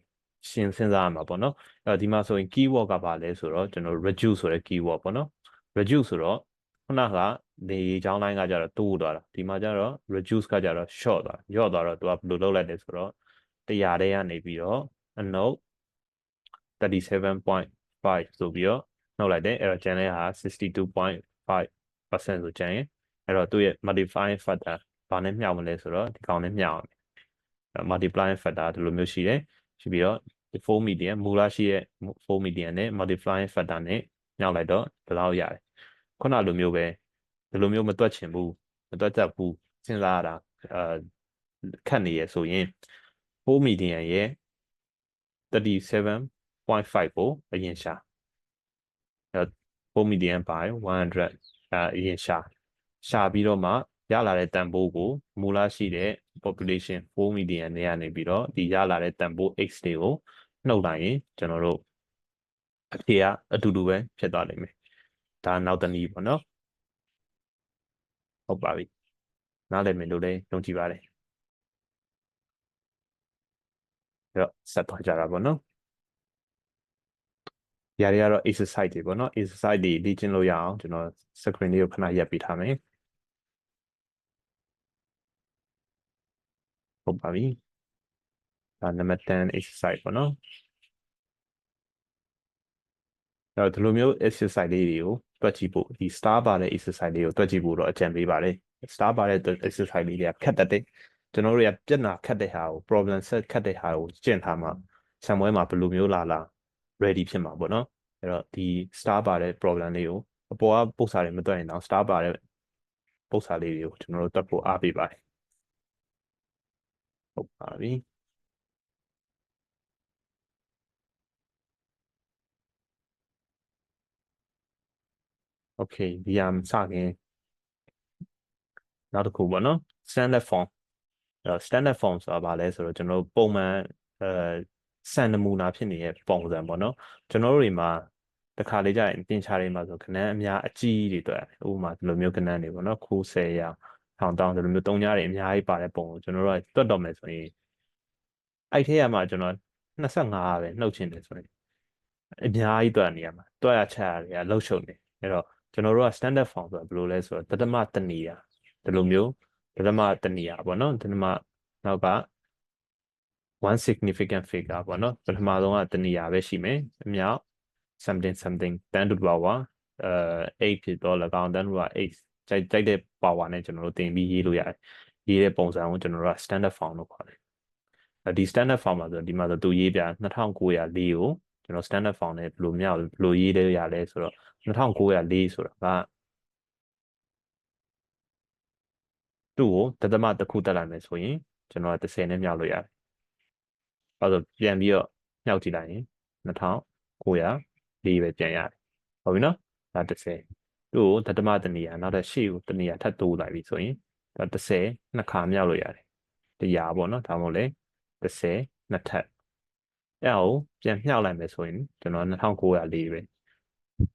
စဉ်းစားရမှာပေါ့နော်အဲ့တော့ဒီမှာဆိုရင် keyword ကပါလဲဆိုတော့ကျွန်တော် reduce ဆိုတဲ့ keyword ပေါ့နော် reduce ဆိုတော့ခုနကနေချောင်းလိုင်းကကြတော့တိုးသွားတာဒီမှာကြတော့ reduce ကကြတော့ short သွားရော့သွားတော့သူကဘယ်လိုလုပ်လိုက်လဲဆိုတော့100ထဲကနေပြီးတော့အနုပ် 37.5 ဆိုပြီးတော့နှုတ်လိုက်တယ်အဲ့တော့ကျန်တဲ့ဟာ 62.5% ဆိုကျန်ရင်အဲ့တော့သူ့ရဲ့ multiplying factor ဘာနဲ့မျှမလဲဆိုတော့ဒီကောင်နဲ့မျှအောင် multiplying factor ဒီလိုမျိုးရှိတယ်ရှိပြီးတော့4 million မူလရှိရဲ့4 million နဲ့ multiplying factor နဲ့ညှောက်လိုက်တော့ဒီလောက်ရတယ်ခုနလိုမျိုးပဲဒီလိုမျိုးမတွက်ချင်ဘူးမတွက်တတ်ဘူးစဉ်းစားရတာခက်နေရဆိုရင်4 million ရဲ့ 37.5 ကိုအရင်ရှာ4 million by 100အရင်ရှာပြီးတော့မှရလာတဲ့တန်ဖိုးကိုမူလရှိတဲ့ population 4 million နဲ့ကနေပြီးတော့ဒီရလာတဲ့တန်ဖိုး x တွေကိုနှုတ်လိုက်ရင်ကျွန်တော်တို့အဖြေကအတူတူပဲဖြစ်သွားလိမ့်မယ်ဒါနောက်တစ်နည်းပေါ့နော်ဟုတ်ပါပြီနားလည်မယ်လို့လည်းယုံကြည်ပါတယ်အဲ့တော့ဆက်သွားကြတာပေါ့နော်ဒီအရာတွေကတော့ exercise တွေပေါ့နော် exercise တွေလေ့ကျင့်လို့ရအောင်ကျွန်တော် screen လေးကိုခဏရပ်ပေးထားမယ်ဟုတ်ပါပြီဒါနံပါတ်10 exercise ပေါ့နော်အဲ့တော့ဒီလိုမျိုး exercise လေးတွေကိုတွက်ကြည့်ဖို့ဒီ star ပါတဲ့ exercise လေးကိုတွက်ကြည့်ဖို့တော့အကြံပေးပါတယ် star ပါတဲ့ exercise လေးတွေကခက်တတ်တယ်ကျွန်တော်တို့ရပြဿနာခက်တဲ့ဟာကို problem set ခက်တဲ့ဟာကိုကျင့်ထားမှာဆံပွဲမှာဘယ်လိုမျိုးလာ ready ဖြစ်မှာပေါ့နော်အဲ့တော့ဒီ star ပါတဲ့ problem လေးကိုအပေါ်ကပု္ပ္ပစာတွေမတွက်ရင်တော့ star ပါတဲ့ပု္ပ္ပစာလေးတွေကိုကျွန်တော်တို့တွက်ဖို့အားပေးပါတယ်ဟုတ်ပါပြီโอเคဒီအမ်စခင်နောက်တစ်ခုပေါ့နော် standard form အဲ့တော့ standard form ဆိုတာဘာလဲဆိုတော့ကျွန်တော်တို့ပုံမှန်စံနမူနာဖြစ်နေတဲ့ပုံစံပေါ့နော်ကျွန်တော်တို့တွေမှာတခါလေကြာရင်တင်ချာတွေမှာဆိုခဏအများအကြီးတွေတွေ့ဥပမာဒီလိုမျိုးခဏတွေပေါ့နော်ခိုး10ရာထောင်တောင်းဒီလိုမျိုး3ညတွေအများကြီးပါတဲ့ပုံကိုကျွန်တော်တို့ကတွတ်တော့မယ်ဆိုရင်အဲ့ထဲမှာကျွန်တော်25ပဲနှုတ်ချင်တယ်ဆိုရင်အများကြီးတွက်နေရမှာတွက်ရချရတွေကလှုပ်ရှုပ်နေအဲ့တော့ကျွန်တော်တို့က standard form ဆိုတာဘယ်လိုလဲဆိုတော့တသမတနေရာဒီလိုမျိုးတသမတနေရာပေါ့နော်တသမနောက်က one significant figure ပေါ့နော်ပထမဆုံးကတနေရာပဲရှိမယ်အမြောက် something 10 to the power 8ဖြစ်တော့၎င်း10 to the power 8ကြိုက်တဲ့ power နဲ့ကျွန်တော်တို့တင်ပြီးရေးလို့ရတယ်ရေးတဲ့ပုံစံကိုကျွန်တော်တို့က standard form လို့ခေါ်တယ်ဒီ standard form မှာဆိုဒီမှာဆိုသူရေးပြ2904ကိုကျွန်တော် standard form နဲ့ဘယ်လိုရေးလဲရလဲဆိုတော့2904ဆိုတာကသူ့ကိုတသမတစ်ခုတက်လိုက်မယ်ဆိုရင်ကျွန်တော်က30နဲ့မြောက်လို့ရတယ်အဲ့တော့ပြန်ပြီးတော့မြောက်ကြည့်လိုက်ရင်2904ပဲပြန်ရတယ်ဟုတ်ပြီနော်ဒါ30သူ့ကိုတသမတနေရာနောက်တစ်ရှေ့ကိုတနေရာထပ်တိုးလိုက်ပြီဆိုရင်ဒါ30နှစ်ခါမြောက်လို့ရတယ်100ပေါ့နော်ဒါမှမဟုတ်လေ30နှစ်ထပ်အဲ့ဒါကိုပြန်မြှောက်လိုက်မယ်ဆိုရင်ကျွန်တော်2904ပဲ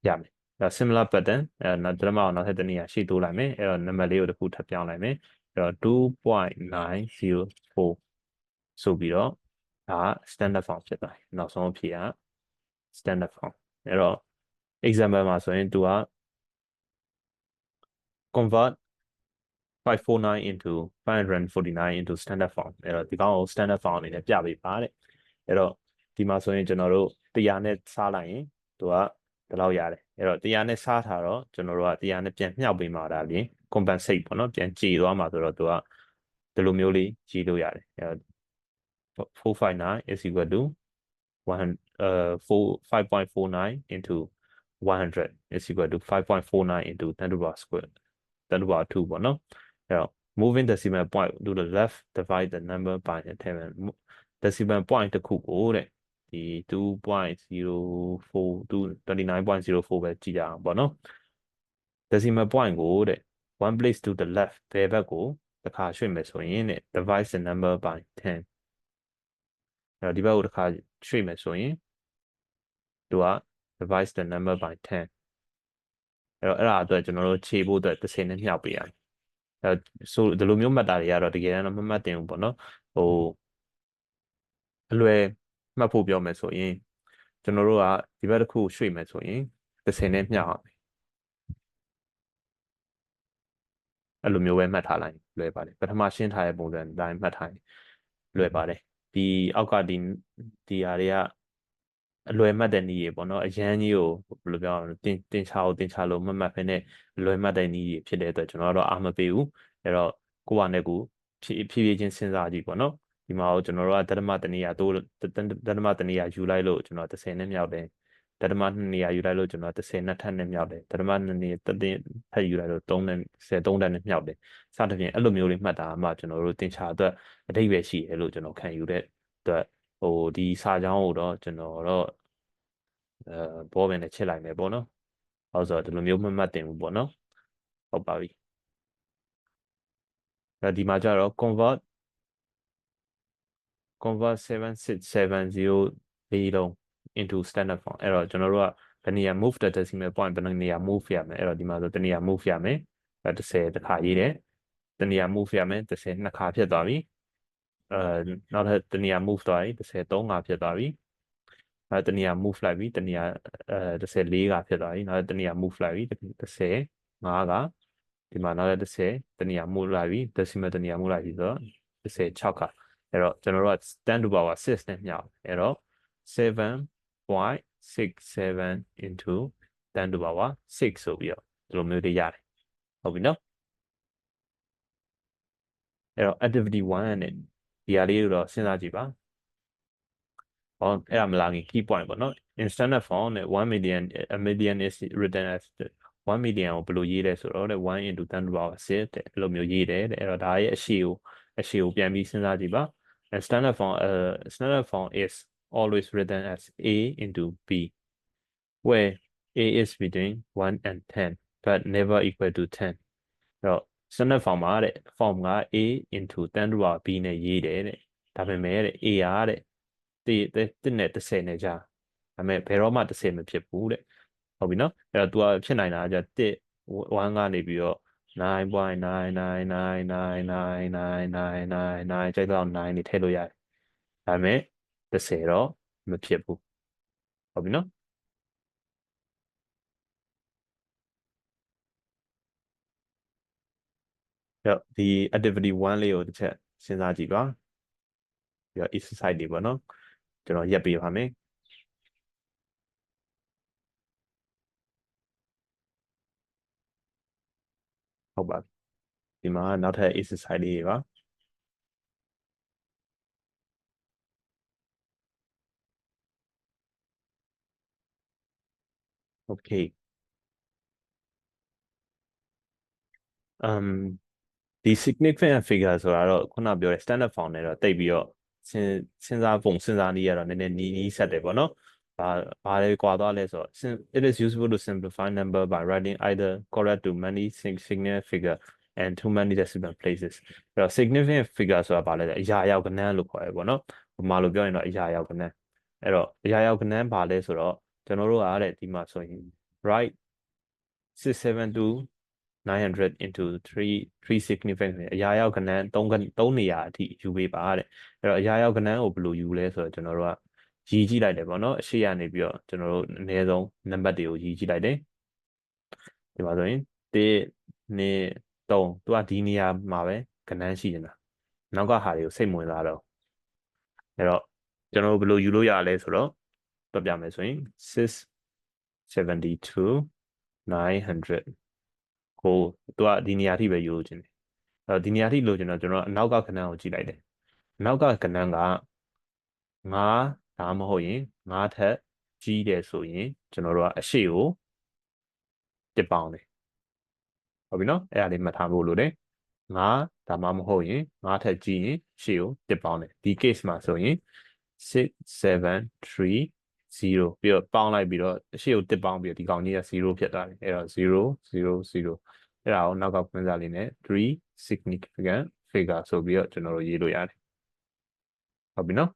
ရမယ်ဒါ similar pattern နောက်တမအောင်နောက်ထပ်တနေရာရှေ့တိုးလိုက်မယ်အဲ့တော့နံပါတ်လေးကိုတစ်ခုထပ်ပြောင်းလိုက်မယ်အဲ့တော့ 2.904 ဆိုပြီးတော့ဒါ standard form ဖြစ်သွားတယ်နောက်ဆုံးအဖြေက standard form အဲ့တော့ example မှာဆိုရင်သူက convert 549 into 549 into standard form အဲ့တော့ဒီကောင်ကို standard form အနေနဲ့ပြပေးပါတဲ့အဲ့တော့ဒီမှာဆိုရင်ကျွန်တော်တို့100နဲ့စားလိုက်ရင်သူကဒီလောက်ရတယ်အဲ့တော့100နဲ့စားထားတော့ကျွန်တော်တို့က100နဲ့ပြန်မြှောက်ပေးမှာဒါပြင် compensate ပေါ့နော်ပြန်ကြေသွားမှာဆိုတော့သူကဒီလိုမျိုးလေးကြေလို့ရတယ်အဲ့တော့459 is equal to 5.49 into 100 is equal to 5.49 into 10 to the power square 10 to the power 2ပေါ့နော်အဲ့တော့ moving decimal point to the left divide the number by the 10 decimal point တစ်ခုကိုတဲ့ဒီ2.04 29.04ပဲကြည့်ကြအောင်ပေါ့နော် decimal point ကိုတဲ့ one place to the left ဘယ်ဘက်ကို တစ်ခါရွှေ့မယ်ဆိုရင်တဲ့ divide the number by 10အဲ့တော့ဒီဘက်ကိုတစ်ခါရွှေ့မယ်ဆိုရင်သူက divide the number by 10အဲ့ဒါအတွက်ကျွန်တော်တို့ခြေဖို့အတွက်30နဲ့မြှောက်ပေးရတယ်ဆိုဒီလိုမျိုးမှတ်တာတွေကတော့တကယ်တမ်းတော့မမှတ်တင်ဘူးပေါ့နော်ဟိုအလွယ်မှတ်ဖို့ပြောမယ်ဆိုရင်ကျွန်တော်တို့ကဒီဘက်တစ်ခုရွှေ့မယ်ဆိုရင်30နဲ့မြှောက်အောင်အဲ့လိုမျိုးပဲမှတ်ထားလိုက်လွယ်ပါတယ်ပထမရှင်းထားတဲ့ပုံစံအတိုင်းမှတ်ထားရင်လွယ်ပါတယ်ဒီအောက်ကဒီဟာတွေကအလွယ်မှတ်တဲ့နည်းတွေပေါ့နော်အရန်ကြီးကိုဘယ်လိုပြောအောင်တင်ချလို့မှတ်ဖဲနဲ့လွယ်မှတ်တဲ့နည်းတွေဖြစ်တဲ့အတွက်ကျွန်တော်တို့အားမပေးဘူးအဲ့တော့ကိုယ့်ဟာနဲ့ကိုဖြည်းချင်းစဉ်းစားကြည့်ပေါ့နော်ဒီမှာကိုကျွန်တော်တို့ကဓမ္မတနေရာတိုးဓမ္မတနေရာယူလိုက်လို့ကျွန်တော်30နဲ့မြောက်တယ်ဓမ္မ2နေရာယူလိုက်လို့ကျွန်တော်30နဲ့ထပ်နဲ့မြောက်တယ်ဓမ္မ2နေရာထပ်ယူလိုက်လို့3နဲ့13နဲ့မြောက်တယ်စသဖြင့်အဲ့လိုမျိုးလေးမှတ်တာမှကျွန်တော်တို့တင်ချအတွက်အဓိပ္ပာယ်ရှိတယ်လို့ကျွန်တော်ခံယူတဲ့အတွက်ဒီစာကြောင်းကိုတော့ကျွန်တော်တော့ဘောပင်နဲ့ချစ်လိုက်မယ်ပေါ့နော်ဟုတ်ဆိုတော့ဒီလိုမျိုးမှတ်တင်ဘူးပေါ့နော်ဟုတ်ပါပြီဒီမှာကျတော့ convert 7670လေးလုံး into standard form အဲ့တော့ကျွန်တော်တို့ကဘယ်နေရာ move the decimal point ဘယ်နေရာ move ရမယ်အဲ့တော့ဒီမှာဆိုတနေရာ move ရမယ်30တစ်ခါရေးတယ်တနေရာ move ရမယ်30နှစ်ခါဖြစ်သွားပြီနောက်ထပ်တနေရာ move သွားပြီ30 3ခါဖြစ်သွားပြီတနေရာ move လိုက်ပြီတနေရာ14ခါဖြစ်သွားပြီနောက်တနေရာ move လိုက်ပြီ30 5ခါဒီမှာနောက်30တနေရာ move လိုက်ပြီ decimal တနေရာ move လိုက်ပြီဆိုတော့36ခါအဲ့တော့ကျွန်တော်တို့က10 to power 6နဲ့မြောက်အဲ့တော့ 7.67 into 10 to power 6ဆိုပြီးတော့ဒီလိုမျိုးတွေရတယ်ဟုတ်ပြီနော်အဲ့တော့ activity 1နဲ့ဒီဟာလေးတော့စဉ်းစားကြည့်ပါဟောအဲ့ဒါမလာခင် key point ပေါ့နော် in standard form နဲ့1 million a million is written as 1 million ကိုဘယ်လိုရေးလဲဆိုတော့1 into 10 to power 6တဲ့အဲ့လိုမျိုးရေးတယ်တဲ့အဲ့တော့ဒါရဲ့အရှိကိုပြန်ပြီးစဉ်းစားကြည့်ပါ standard form is always written as a into b where a is between 1 and 10 but never equal to 10အဲ့တော့ standard form မှာတဲ့ form က a into 10 to power b နဲ့ရေးတယ်တဲ့ဒါပေမဲ့တဲ့ a ကတဲ့1နဲ့30နဲ့ကြာဒါပေမဲ့ဘယ်တော့မှ30မဖြစ်ဘူးတဲ့ဟုတ်ပြီနော်အဲ့တော့ तू ဖြစ်နိုင်တာက1ကနေပြီးတော့9.9999999ကြိုက်တော့9နေထည့်လို့ရတယ်ဒါပေမဲ့30တော့မဖြစ်ဘူးဟုတ်ပြီနော်အဲ့ဒီ activity 1လေးကိုတစ်ချက်စဉ်းစားကြည့်ပါပြီးတော့ exercise တွေပေါ့နော်ကျွန်တော်ရက်ပေးပါမယ်ဟုတ်ပါပြီဒီမှာနောက်ထပ် exercise လေးတွေပါโอเคဒီ significant figure ဆိုတာတော့ခုနပြောတဲ့ standard form နဲ့တော့တိတ်ပြီးတော့စဉ်းစားနည်းရတော့နည်းနည်းနီးစပ်တယ်ပေါ့နော်ဘာလဲကွာသွားလဲဆိုတော့ it is useful to simplify number by writing either correct to many significant figure and too many decimal places အဲ့တော့ significant figure ဆိုတာဘာလဲအရာရောက်ကဏ္ဍလို့ခေါ်ရပေါ့နော်ဘာမှလို့ပြောရင်တော့အရာရောက်ကဏ္ဍအဲ့တော့အရာရောက်ကဏ္ဍဘာလဲဆိုတော့ကျွန်တော်တို့ကတဲ့ဒီမှာဆိုရင် right 672 900 into 3 significant အရာရောက်ကဏ္ဍ3နေရာအထိယူပေးပါတဲ့အဲ့တော့အရာရောက်ကဏ္ဍကိုဘယ်လိုယူလဲဆိုတော့ကျွန်တော်တို့ကရည်ကြည့်လိုက်တယ်ပေါ့နော်အရှိရနေပြီးတော့ကျွန်တော်တို့အနည်းဆုံးနံပါတ်တွေကိုရည်ကြည့်လိုက်တယ်ဒီမှာဆိုရင်1 2 3သူကဒီနေရာမှာပဲကဏ္ဍရှိနေတာနောက်ကဟာတွေကိုစိတ်ဝင်စားတော့အဲ့တော့ကျွန်တော်တို့ဘယ်လိုယူလို့ရလဲဆိုတော့တွက်ပြမယ်ဆိုရင်672 900ကိုသူကဒီနေရာထိပဲယူလို့ခြင်းတယ်အဲ့တော့ဒီနေရာထိလို့ကျွန်တော်အနောက်ကကဏ္ဍကိုကြည့်လိုက်တယ်အနောက်ကကဏ္ဍက9ဒါမှမဟုတ်ရင်9ထက်ကြီးတယ်ဆိုရင်ကျွန်တော်တို့ကအရှိကိုတစ်ပေါင်းတယ်ဟုတ်ပြီနော်အဲ့ဒါလေးမှတ်ထားဖို့လိုတယ်9ဒါမှမဟုတ်ရင်9ထက်ကြီးရင်ရှေ့ကိုတစ်ပေါင်းတယ်ဒီ case မှာဆိုရင်6730ပြီးတော့ပေါင်းလိုက်ပြီးတော့ရှေ့ကိုတစ်ပေါင်းပြီးတော့ဒီကောင်ကြီးက0ဖြစ်သွားတယ်အဲ့တော့000အဲ့ဒါကိုနောက်ကဖွင့်စားလေးနဲ့3 significant figure ဆိုပြီးတော့ကျွန်တော်တို့ရေးလို့ရတယ်ဟုတ်ပြီနော်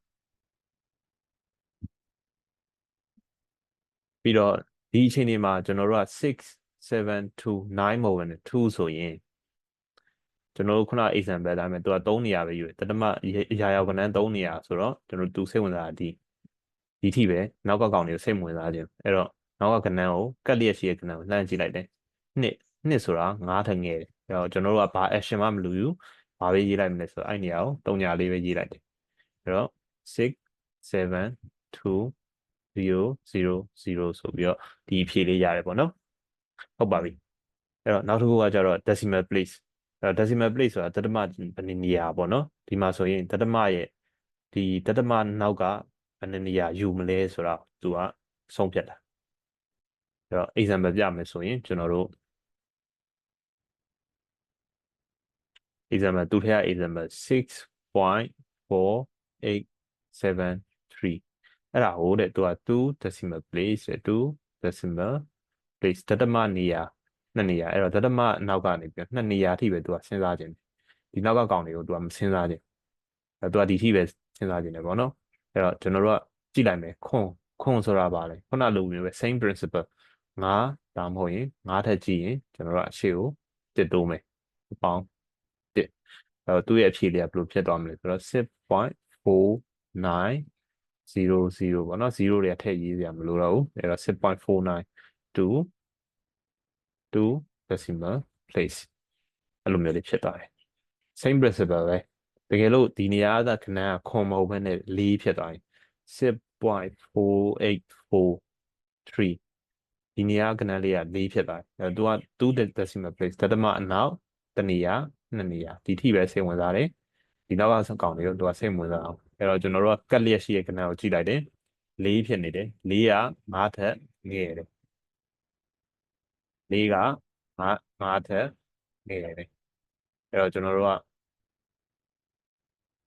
ပြီးတော့ဒီအချိန်ဒီမှာကျွန်တော်တို့က6 7 2 9မဟုတ်ဘဲနဲ့2ဆိုရင်ကျွန်တော်တို့ခုန example ဒါပေမဲ့သူက3နေရာပဲယူတယ်တတမအရာရောက်ကနန်း3နေရာဆိုတော့ကျွန်တော်တို့စိတ်ဝင်စားတာဒီထိပဲနောက်ကကောင်တွေကိုစိတ်ဝင်စားခြင်းအဲ့တော့နောက်ကကနန်းကိုကတ်လျက်ရှိတဲ့ကနန်းကိုလှမ်းကြည့်လိုက်တယ်နှစ်ဆိုတာ9ထက်ငယ်တယ်အဲ့တော့ကျွန်တော်တို့ကဘာ action မှမလုပ်ဘူးဘာပဲရေးလိုက်မလဲဆိုတော့အဲ့နေရာကို3ညာလေးပဲရေးလိုက်တယ်အဲ့တော့6 7 2 0 0 0ဆိုပြီးတော့ဒီအဖြေလေးရတယ်ပေါ့နော်ဟုတ်ပါပြီအဲ့တော့နောက်တစ်ခုကကျတော့ decimal place အဲ့တော့ decimal place ဆိုတာတတမဘယ်နေရာပေါ့နော်ဒီမှာဆိုရင်တတမရဲ့ဒီတတမနောက်ကဘယ်နေရာယူမလဲဆိုတာသူကဆုံးဖြတ်တာအဲ့တော့ example ပြမယ်ဆိုရင်ကျွန်တော်တို့ example သူထည့်ရ example 6.483အဲ့ဒါဟိုတဲ့သူက2 decimal place 2 decimal place တတမနေရာ2နေရာအဲ့တော့တတမနောက်ကနေပြီး2နေရာအထိပဲသူကစဉ်းစားခြင်းဒီနောက်ကကောင်တွေကိုသူကမစဉ်းစားခြင်းအဲ့သူကဒီထိပဲစဉ်းစားခြင်းတယ်ပေါ့နော်အဲ့တော့ကျွန်တော်တို့ကကြည့်လိုက်မယ်ခွန်ဆိုတာပါလေခုနလိုမျိုးပဲ same principle 9ဒါမှမဟုတ်ရင်9ထက်ကြည့်ရင်ကျွန်တော်တို့အရှေ့ကိုတစ်တိုးမယ်ပေါင်းတစ်အဲ့တော့သူ့ရဲ့အဖြေလေးကဘယ်လိုဖြစ်သွားမလဲဆိုတော့6.4900ပေါ့နော်0တွေကထည့်ရေးစရာမလိုတော့ဘူးအဲ့တော့6.492 decimal place အဲ့လိုမျိုးလေးဖြစ်သွားတယ် same principle ပဲတကယ်လို့ဒီနေရာကခဏခွန်မဟုတ်ဘဲနဲ့4ဖြစ်သွားရင်6.4843ဒီနေရာကဏ္ဍလေးက4ဖြစ်သွားတယ်သူက2 decimal place ဒသမအနောက်တနေရာ2နေရာဒီထိပဲစိတ်ဝင်စားတယ်ဒီနောက်ကကောင်တွေကိုသူကစိတ်ဝင်စားအောင်အဲ့တော့ကျွန်တော်တို့ကကတ်လျက်ရှိတဲ့ကဏ္ဍကိုကြည့်လိုက်တယ်4ဖြစ်နေတယ်4က5ထက်ငယ်တယ်4က5ထက်ငယ်တယ်အဲ့တော့ကျွန်တော်တို့က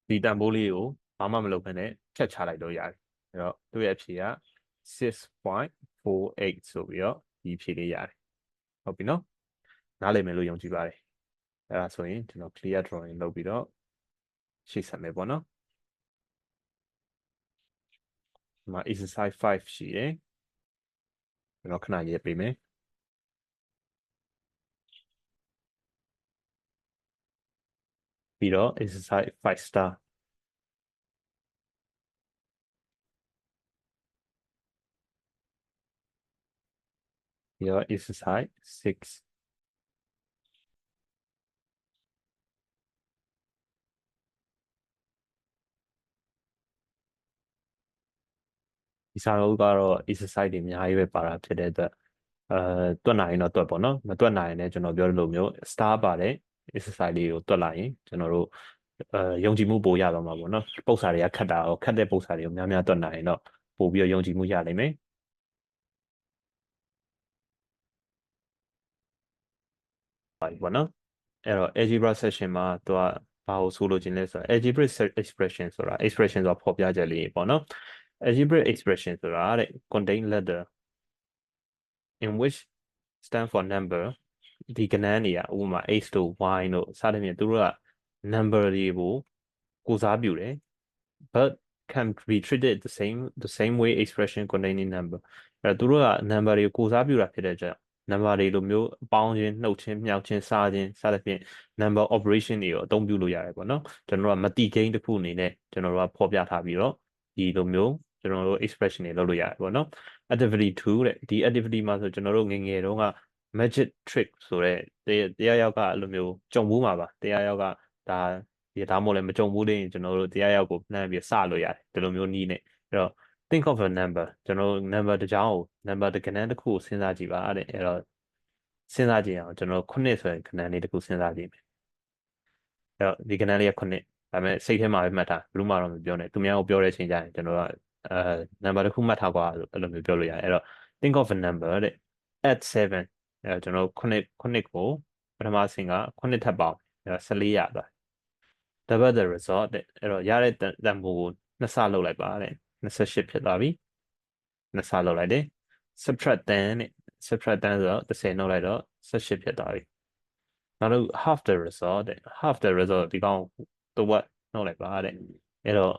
ဒီတန်ဖိုးလေးကိုဘာမှမလုပ်ဘဲနဲ့ဖြတ်ချလိုက်လို့ရတယ်အဲ့တော့သူ့ရဲ့အဖြေက6.48ဆိုပြီးတော့ဒီအဖြေလေးရတယ်ဟုတ်ပြီနော်နားလည်မယ်လို့ယုံကြည်ပါတယ်အဲ့ဒါဆိုရင်ကျွန်တော် clear drawing လုပ်ပြီးတော့ရှေ့ဆက်မယ်ပေါ့နော်ဒီမှာ exercise 5ရှိတယ်ကျွန်တော်ခဏရေးပေးမယ်ပြီးတော့ exercise 5 starပြီးတော့ exercise 6ဒီစာအုပ်ကတော့ exercise တွေအများကြီးပဲပါတာဖြစ်တဲ့အတွက်တွက်နိုင်ရင်တော့တွက်ပေါ့နော်မတွက်နိုင်ရင်လည်းကျွန်တော်ပြောလို့မျိုး star ပါတဲ့ exercise လေးကိုတွက်လိုက်ရင်ကျွန်တော်တို့ယုံကြည်မှုပိုရတော့မှာပေါ့နော်ပု္ပ္ပစာတွေကခတ်တာရောခတ်တဲ့ပု္ပ္ပစာတွေကိုများများတွက်နိုင်ရင်တော့ပို့ပြီးတော့ယုံကြည်မှုရနိုင်မယ်ပေါ့နော်အဲ့တော့ algebra section မှာသူကဘာကိုဆိုလိုချင်လဲဆိုတော့ algebraic expression ဆိုတာ expression ဆိုတာဖော်ပြချက်လေးပေါ့နော် algebraic expression ဆိုတာတဲ့ contain letter in which stand for number ဒီကဏ္ဍတွေကဥပမာ x တို့ y တို့စသဖြင့်သူတို့က number တွေကိုကိုစားပြုတယ် but can be treated the same way expression containing number အဲ့သူတို့က number တွေကိုကိုစားပြုတာဖြစ်တဲ့ကြောင့် number တွေလိုမျိုးပေါင်းခြင်းနှုတ်ခြင်းမြောက်ခြင်းစားခြင်းစသဖြင့် number operation တွေကိုအသုံးပြုလို့ရတယ်ပေါ့နော်ကျွန်တော်တို့ကမတိ gain တစ်ခုအနေနဲ့ကျွန်တော်တို့ကဖော်ပြထားပြီးတော့ဒီလိုမျိုးကျွန်တော်တို့ expression တွေလုပ်လို့ရတယ်ပေါ့နော် activity 2တဲ့ဒီ activity မှာဆိုကျွန်တော်တို့ငယ်ငယ်တုန်းက magic trick ဆိုတဲ့တရားရောက်ကအဲ့လိုမျိုးကြုံဘူးမှာပါတရားရောက်ကဒါမှမဟုတ်လည်းမကြုံဘူးလေကျွန်တော်တို့တရားရောက်ကိုနှမ်းပြီးစလို့ရတယ်ဒီလိုမျိုးနည်းနဲ့အဲ့တော့ think of a number ကျွန်တော်တို့ number တစ်ကြောင်းကို number တစ်ကဏ္ဍတစ်ခုကိုစဉ်းစားကြည့်ပါတဲ့အဲ့တော့စဉ်းစားကြည့်အောင်ကျွန်တော်9ဆိုတဲ့ကဏ္ဍလေးတစ်ခုစဉ်းစားကြည့်မယ်အဲ့တော့ဒီကဏ္ဍလေးက9ဒါပေမဲ့စိတ်ထဲမှာပဲမှတ်ထားဘယ်လို့မှတော့မပြောနဲ့သူများကိုပြောတဲ့အချိန်ကျရင်ကျွန်တော်ကnumber တစ်ခုမှတ်ထားကွာအဲ့လိုမျိုးပြောလို့ရတယ်အဲ့တော့ think of a number တဲ့ add 7အဲ့တော့ကျွန်တော်9ကိုပထမဆင့်က9ထပ်ပေါင်းအဲ့တော့14ရသွားdouble the result တဲ့အဲ့တော့ရတဲ့တန်ဖိုးကို2ဆလုပ်လိုက်ပါတဲ့28ဖြစ်သွားပြီ2ဆလုပ်လိုက်တယ် subtract 10တဲ့ subtract 10ဆိုတော့10နှုတ်လိုက်တော့18ဖြစ်သွားပြီ နောက်တော့ half the result တဲ့ half the result ဒီကောင်တစ်ဝက်နှုတ်လိုက်ပါတဲ့အဲ့တော့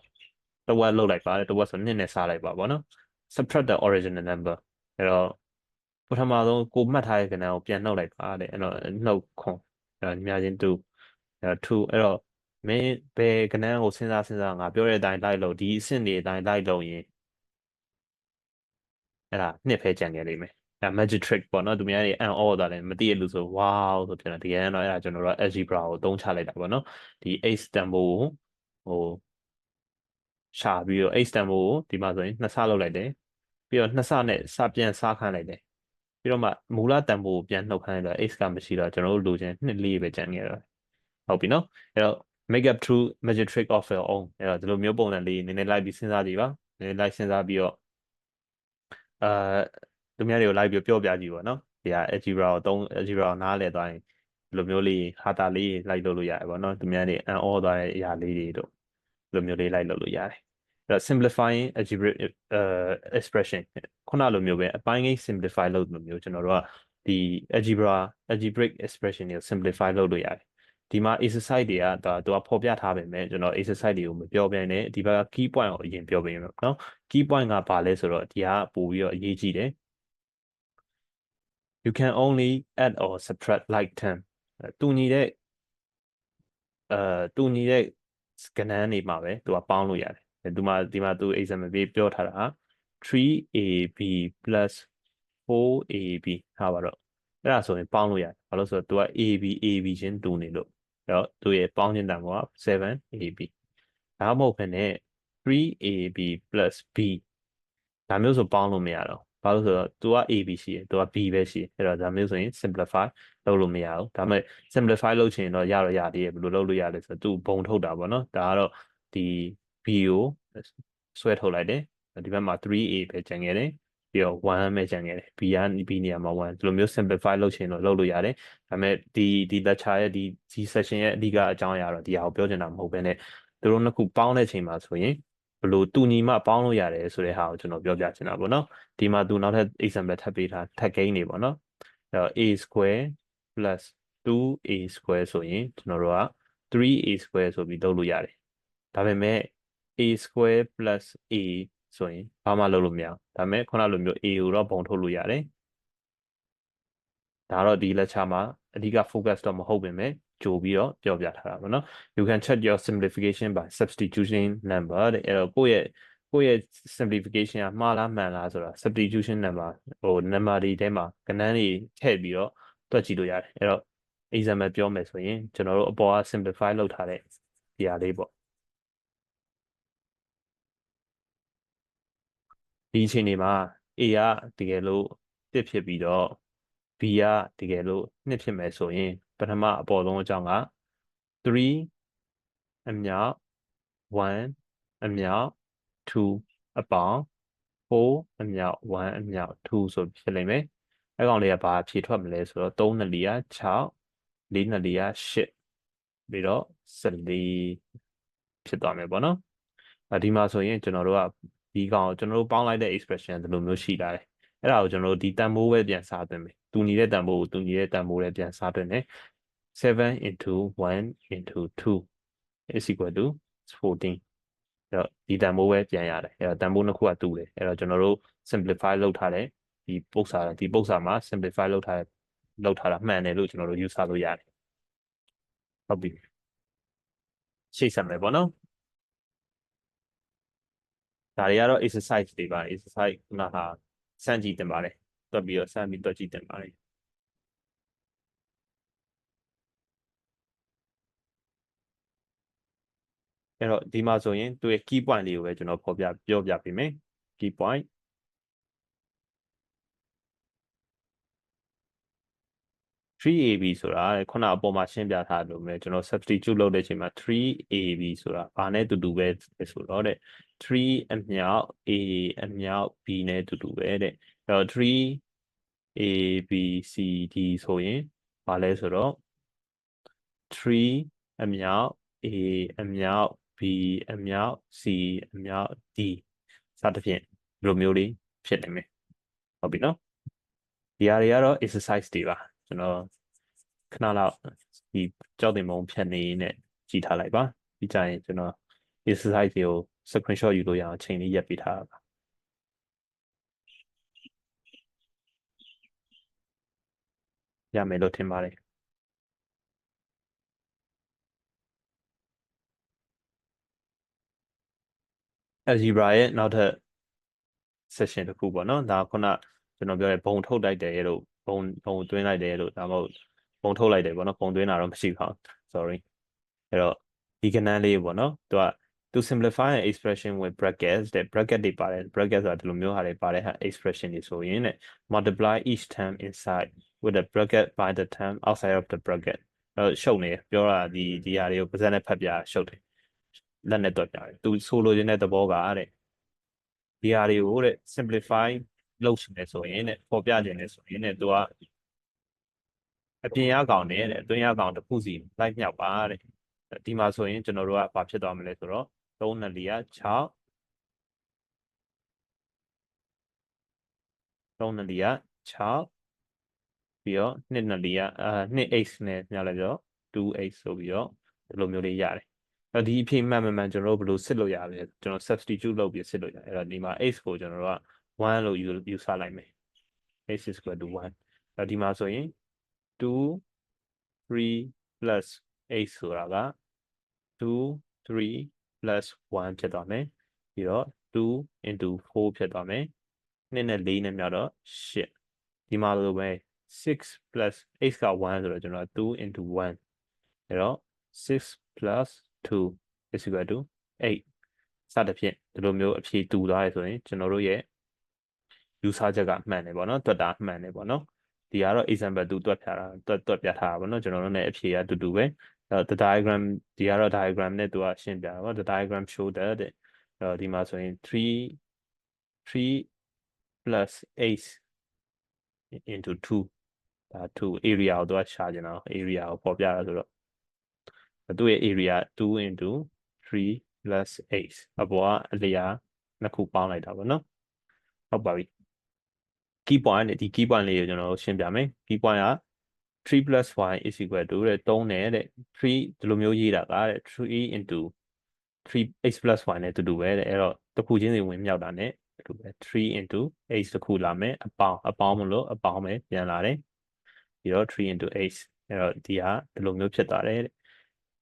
တစ်ဝက်လုပ်လိုက်ပါတဲ့တစ်ဝက်ဆို2နဲ့စားလိုက်ပါဗောနော် subtract the original number အဲ့တော့ပထမဆုံးကိုမှတ်ထားတဲ့ကဏ္ဍကိုပြန်နှုတ်လိုက်ပါတဲ့အဲ့တော့နှုတ်ခွန်အဲ့တော့များချင်း2အဲ့တော့2အဲ့တော့မင်းဘယ်ကဏ္ဍကိုစဉ်းစားငါပြောတဲ့အတိုင်းလိုက်လို့ဒီအဆင့်တွေအတိုင်းလိုက်လို့ရင်အဲ့ဒါနှစ်ဖဲကြံခဲ့လိမ့်မယ်ဒါ magic trick ပေါ့နော်သူများတွေ an all တာလည်းမသိရလို့ဆို wow ဆိုဖြစ်တာတကယ်တော့အဲ့ဒါကျွန်တော်တို့ algebra ကိုသုံးချလိုက်တာပေါ့နော်ဒီ x တန်ဖိုးကိုဟိုရှာပြီးတော့ x တန်ဖိုးကိုဒီမှာဆိုရင်2ဆလုပ်လိုက်တယ်ပြီးတော့2ဆနဲ့စပြန်စားခိုင်းလိုက်တယ်ပြီးတော့မှမူလတန်ဖိုးကိုပြန်နှုတ်ခိုင်းလိုက်တော့ x ကမရှိတော့ကျွန်တော်တို့လိုချင်2လေးပဲကြံခဲ့တော့ဟုတ်ပြီနော်အဲ့တော့ make up true magic trick of your own အဲ့တော့ဒီလိုမျိုးပုံစံလေးနည်းနည်းလိုက်ပြီးစဉ်းစားကြည့်ပါနည်းနည်းလိုက်စဉ်းစားပြီးတော့သူများတွေကိုလိုက်ပြီးပြောပြကြည့်ပါနော်ဒီက algebra ကိုသုံး algebra ကိုနားလည်သွားရင်ဒီလိုမျိုးလေးဟာတာလေးလိုက်လုပ်လို့ရတယ်ပေါ့နော်သူများတွေ an all သွားတဲ့အရာလေးတွေတို့ဒီလိုမျိုးလေးလိုက်လုပ်လို့ရတယ်အဲ့တော့ simplifying algebraic expression ခုနလိုမျိုးပဲအပိုင်းကိန်း simplify လုပ်လို့မျိုးကျွန်တော်တို့ကဒီ algebraic expression တွေကို simplify လုပ်လို့ရတယ်ဒီမှာ exercise တွေကသူကဖော်ပြထားပေမဲ့ကျွန်တော် exercise တွေကိုမပြောပြနဲ့ဒီဘက်က key point ကိုအရင်ပြောပေးမယ်နော် key point ကဘာလဲဆိုတော့ဒီကပို့ပြီးတော့အရေးကြီးတယ် you can only add or subtract like term တူညီတဲ့ကဏ္ဍနေမှာပဲသူကပေါင်းလို့ရတယ်ဒီမှာသူ example ပေးပြောထားတာ 3ab plus 4ab ဟာပါတော့အဲ့ဒါဆိုရင်ပေါင်းလို့ရတယ်ဘာလို့ဆိုတော့သူက ab ချင်းတူနေလို့အဲ့တော့သူရဲ့ပေါင်းခြင်းတန်ဖိုးက 7ab ဒါမှမဟုတ်ဘဲနဲ့ 3ab plus b ဒါမျိုးဆိုပေါင်းလို့မရတော့ဘာလို့ဆိုတော့ तू က AB ရှိတယ် तू က B ပဲရှိတယ်အဲ့တော့ဒါမျိုးဆိုရင် simplify လုပ်လို့မရဘူးဒါပေမဲ့ simplify လုပ်ချင်တော့ရတော့ရသေးတယ်ဘယ်လိုလုပ်လို့ရလဲဆိုတော့ तू ဘုံထုတ်တာပေါ့နော်ဒါကတော့ဒီ B ကိုဆွဲထုတ်လိုက်တယ်ဒီဘက်မှာ 3A ပဲကျန်ခဲ့တယ်ပြီးတော့1ပဲကျန်ခဲ့တယ် B နေရာမှာ1ဒီလိုမျိုး simplify လုပ်ချင်တော့လုပ်လို့ရတယ်ဒါပေမဲ့ဒီ lecture ရဲ့ဒီ session ရဲ့အဓိကအကြောင်းအရာတော့ဒီဟာကိုပြောချင်တာမဟုတ်ဘဲနဲ့သူတို့နှစ်ခုပေါင်းတဲ့ချိန်မှာဆိုရင်ဘလို့တူညီမှပေါင်းလို့ရတယ်ဆိုတဲ့ဟာကိုကျွန်တော်ပြောပြချင်တာပေါ့နော်ဒီမှာသူနောက်ထပ် example ထပ်ပေးထားထပ်ကိန်းနေပေါ့နော်အဲ့တော့ a square plus 2a square ဆိုရင်ကျွန်တော်တို့က 3a square ဆိုပြီးလုပ်လို့ရတယ်ဒါပေမဲ့ a square plus a ဆိုရင်ဘာမှလုပ်လို့မရဘူးဒါပေမဲ့ခုနလိုမျိုး a ကိုတော့ပုံထုတ်လို့ရတယ်ဒါတော့ဒီ lecture မှာအဓိက focus တော့မဟုတ်ပေမဲ့ကြိုပြီးတော့ပြောပြထားတာပေါ့နော် you can check your simplification by substitution number တဲ့အဲ့တော့ကိုယ့်ရဲ့ simplification ကမှားလားမှန်လားဆိုတာ substitution number number တွေထဲမှာကဏ္ဍတွေထည့်ပြီးတော့တွက်ကြည့်လို့ရတယ်အဲ့တော့ example ပြောမယ်ဆိုရင်ကျွန်တော်တို့အပေါ်က simplify လုပ်ထားတဲ့ဒီဟာလေးပေါ့ဒီအချိန်မှာ a ကတကယ်လို့1ဖြစ်ပြီးတော့ b ကတကယ်လို့2ဖြစ်မယ်ဆိုရင်ပထမအပေါ်ဆုံးအကြောင်းက3အမြောက်1အမြောက်2အပေါင်း4အမြောက်1အမြောက်2ဆိုဖြစ်လိမ့်မယ်အဲ့ကောင်လေးကဘာဖြေထွက်မလဲဆိုတော့3နှစ်လီက6 4နှစ်လီက8ပြီးတော့14ဖြစ်သွားမယ်ပေါ့နော်ဒီမှာဆိုရင်ကျွန်တော်တို့ကဒီကောင်ကျွန်တော်တို့ပေါင်းလိုက်တဲ့ expression ဒီလိုမျိုးရှိလာတယ်အဲ့ဒါကိုကျွန်တော်တို့ဒီတန်ဖိုးပဲပြန်စားသွင်းမယ်တူညီတဲ့တန်ဖိုးကိုတူညီတဲ့တန်ဖိုးနဲ့ပြန်စားသွင်းတယ်7 into 1 into 2 is equal to 14အဲ့တော့ဒီတန်ဖိုးပဲပြန်ရတယ်အဲ့တော့တန်ဖိုးနှစ်ခုကတူတယ်အဲ့တော့ကျွန်တော်တို့ simplify လုပ်ထားတဲ့ဒီပု္ပ္ပစာမှာ simplify လုပ်ထားတာမှန်တယ်လို့ကျွန်တော်တို့ယူဆလို့ရတယ်ဟုတ်ပြီရှေ့ဆက်မယ်ပေါ့နော်ဒါတွေကတော့ exercise တွေပါ exercise ခုနဟာစမ်းကြည့်တင်ပါတယ်တွက်ပြီးတော့စမ်းပြီးတွက်ကြည့်တင်ပါတယ်အဲ့တော့ဒီမှာဆိုရင်သူရဲ့ key point လေးကိုပဲကျွန်တော်ပြောပြပေးမယ် key point 3ab ဆိုတာခုနအပေါ်မှာရှင်းပြထားလို့မယ်ကျွန်တော် substitute လုပ်တဲ့အချိန်မှာ 3ab ဆိုတာဘာနဲ့တူတူပဲဆိုတော့တဲ့3အမြောက် a အမြောက် b နဲ့တူတူပဲတဲ့အဲ့တော့ 3abcd ဆိုရင်ဘာလဲဆိုတော့3အမြောက် a အမြောက် b အမြောက် c အမြောက် d စသဖြင့်ဒီလိုမျိုးလေးဖြစ်နေမယ်ဟုတ်ပြီနော်ဒီဟာတွေကတော့ exercise တွေပါကျွန်တော်ခဏလောက် ဒီကြောက်တင်မုံဖြတ်နေနဲ့ကြည့်ထားလိုက်ပါဒီကြရင်ကျွန်တော် exercise တွေကို screenshot ယူလို့ရအောင်ချိန်လေးရက်ပေးထားတာပါရမယ်လို့ထင်ပါတယ် algebra ရဲ့နောက်ထပ် session တစ်ခုပေါ့နော်ဒါခုနကျွန်တော်ပြောတဲ့ဘုံထုတ်လိုက်တယ်လို့ဘုံသွင်းလိုက်တယ်လို့ဒါမှမဟုတ်ဘုံထုတ်လိုက်တယ်ပေါ့နော်ဘုံသွင်းတာတော့မရှိပါဘူး sorry အဲ့တော့ဒီကဏ္ဍလေးပေါ့နော်သူက to simplify an expression with brackets တဲ့ bracket တွေပါတယ် bracket ဆိုတာဒီလိုမျိုးဟာတွေပါတယ်ဟာ expression တွေဆိုရင်တဲ့ multiply each term inside with a bracket by the term outside of the bracket ရှုပ်နေပြောတာဒီဟာတွေကိုပါးစပ်နဲ့ဖတ်ပြရှုပ်တယ်လက်နဲ့တွက်ပြတယ်သူဆိုလိုချင်တဲ့သဘောကတဲ့ဒီဟာတွေကိုတဲ့ simplify လုပ်ရှင်နေဆိုရင်တဲ့ပေါ်ပြခြင်းနေဆိုရင်တဲ့သူကအပြင်ရကောင်နဲ့တဲ့အတွင်းရကောင်တစ်ခုစီလိုက်မြောက်ပါတဲ့ဒီမှာဆိုရင်ကျွန်တော်တို့ကဘာဖြစ်သွားမလဲဆိုတော့3 2 4 6 3 2 4 6ပြီးတော့2 2 4 2x နဲ့ညလိုက်ပြီးတော့ 2x ဆိုပြီးတော့ဒီလိုမျိုးလေးရတယ်ဒီအဖြစ်မှန်ကျွန်တော်တို့ဘယ်လိုစစ်လို့ရလဲကျွန်တော် substitute လုပ်ပြီးစစ်လို့ရတယ်အဲ့တော့ဒီမှာ x ကိုကျွန်တော်တို့က1လို့ယူဆလိုက်မယ် x is equal to 1အဲ့ဒီမှာဆိုရင်2 3 plus x ဆိုတာက2 3 plus 1ဖြစ်သွားမယ်ပြီးတော့2 into 4ဖြစ်သွားမယ်2နဲ့4နဲ့မြောက်တော့8ဒီမှာလိုပဲ6 plus x က1ဆိုတော့ကျွန်တော်2 into 1အဲ့တော့6 plus 2 is equal to 8စသဖြင့်ဒီလိုမျိုးအဖြေတူသွားရဆိုရင်ကျွန်တော်တို့ရဲ့ယူဆချက်ကမှန်တယ်ပေါ့နော်တွက်တာမှန်တယ်ပေါ့နော်ဒီကတော့ example 2တွက်ပြထားတာပေါ့နော်ကျွန်တော်တို့ ਨੇ အဖြေကတူပဲthe diagram ဒီကတော့ diagram နဲ့သူကရှင်းပြတာပေါ့ the diagram show that ဒီမှာဆိုရင်3 plus 8 into 2ဒါ2 area ကိုသူကရှာကြတာarea ကိုပေါ်ပြတာဆိုတော့သူ့ရဲ့ area 2 into 3 plus 8အပေါ်ကအလျာနှစ်ခုပေါင်းလိုက်တာပေါ့နော်ဟုတ်ပါပြီ key point နဲ့ဒီ key point လေးကိုကျွန်တော်ရှင်းပြမယ် key point က3 plus y is equal to တဲ့3နဲ့တဲ့3ဒီလိုမျိုးရေးတာကတဲ့3 into 3x plus y နဲ့တူတူပဲတဲ့အဲ့တော့တစ်ခုချင်းစီဝင်မြောက်တာနဲ့တူပဲ3 into x တစ်ခုလာမယ်အပေါင်းမလို့အပေါင်းပဲပြန်လာတယ်ပြီးတော့3 into x အဲ့တော့ဒီဟာဒီလိုမျိုးဖြစ်သွားတယ်တဲ့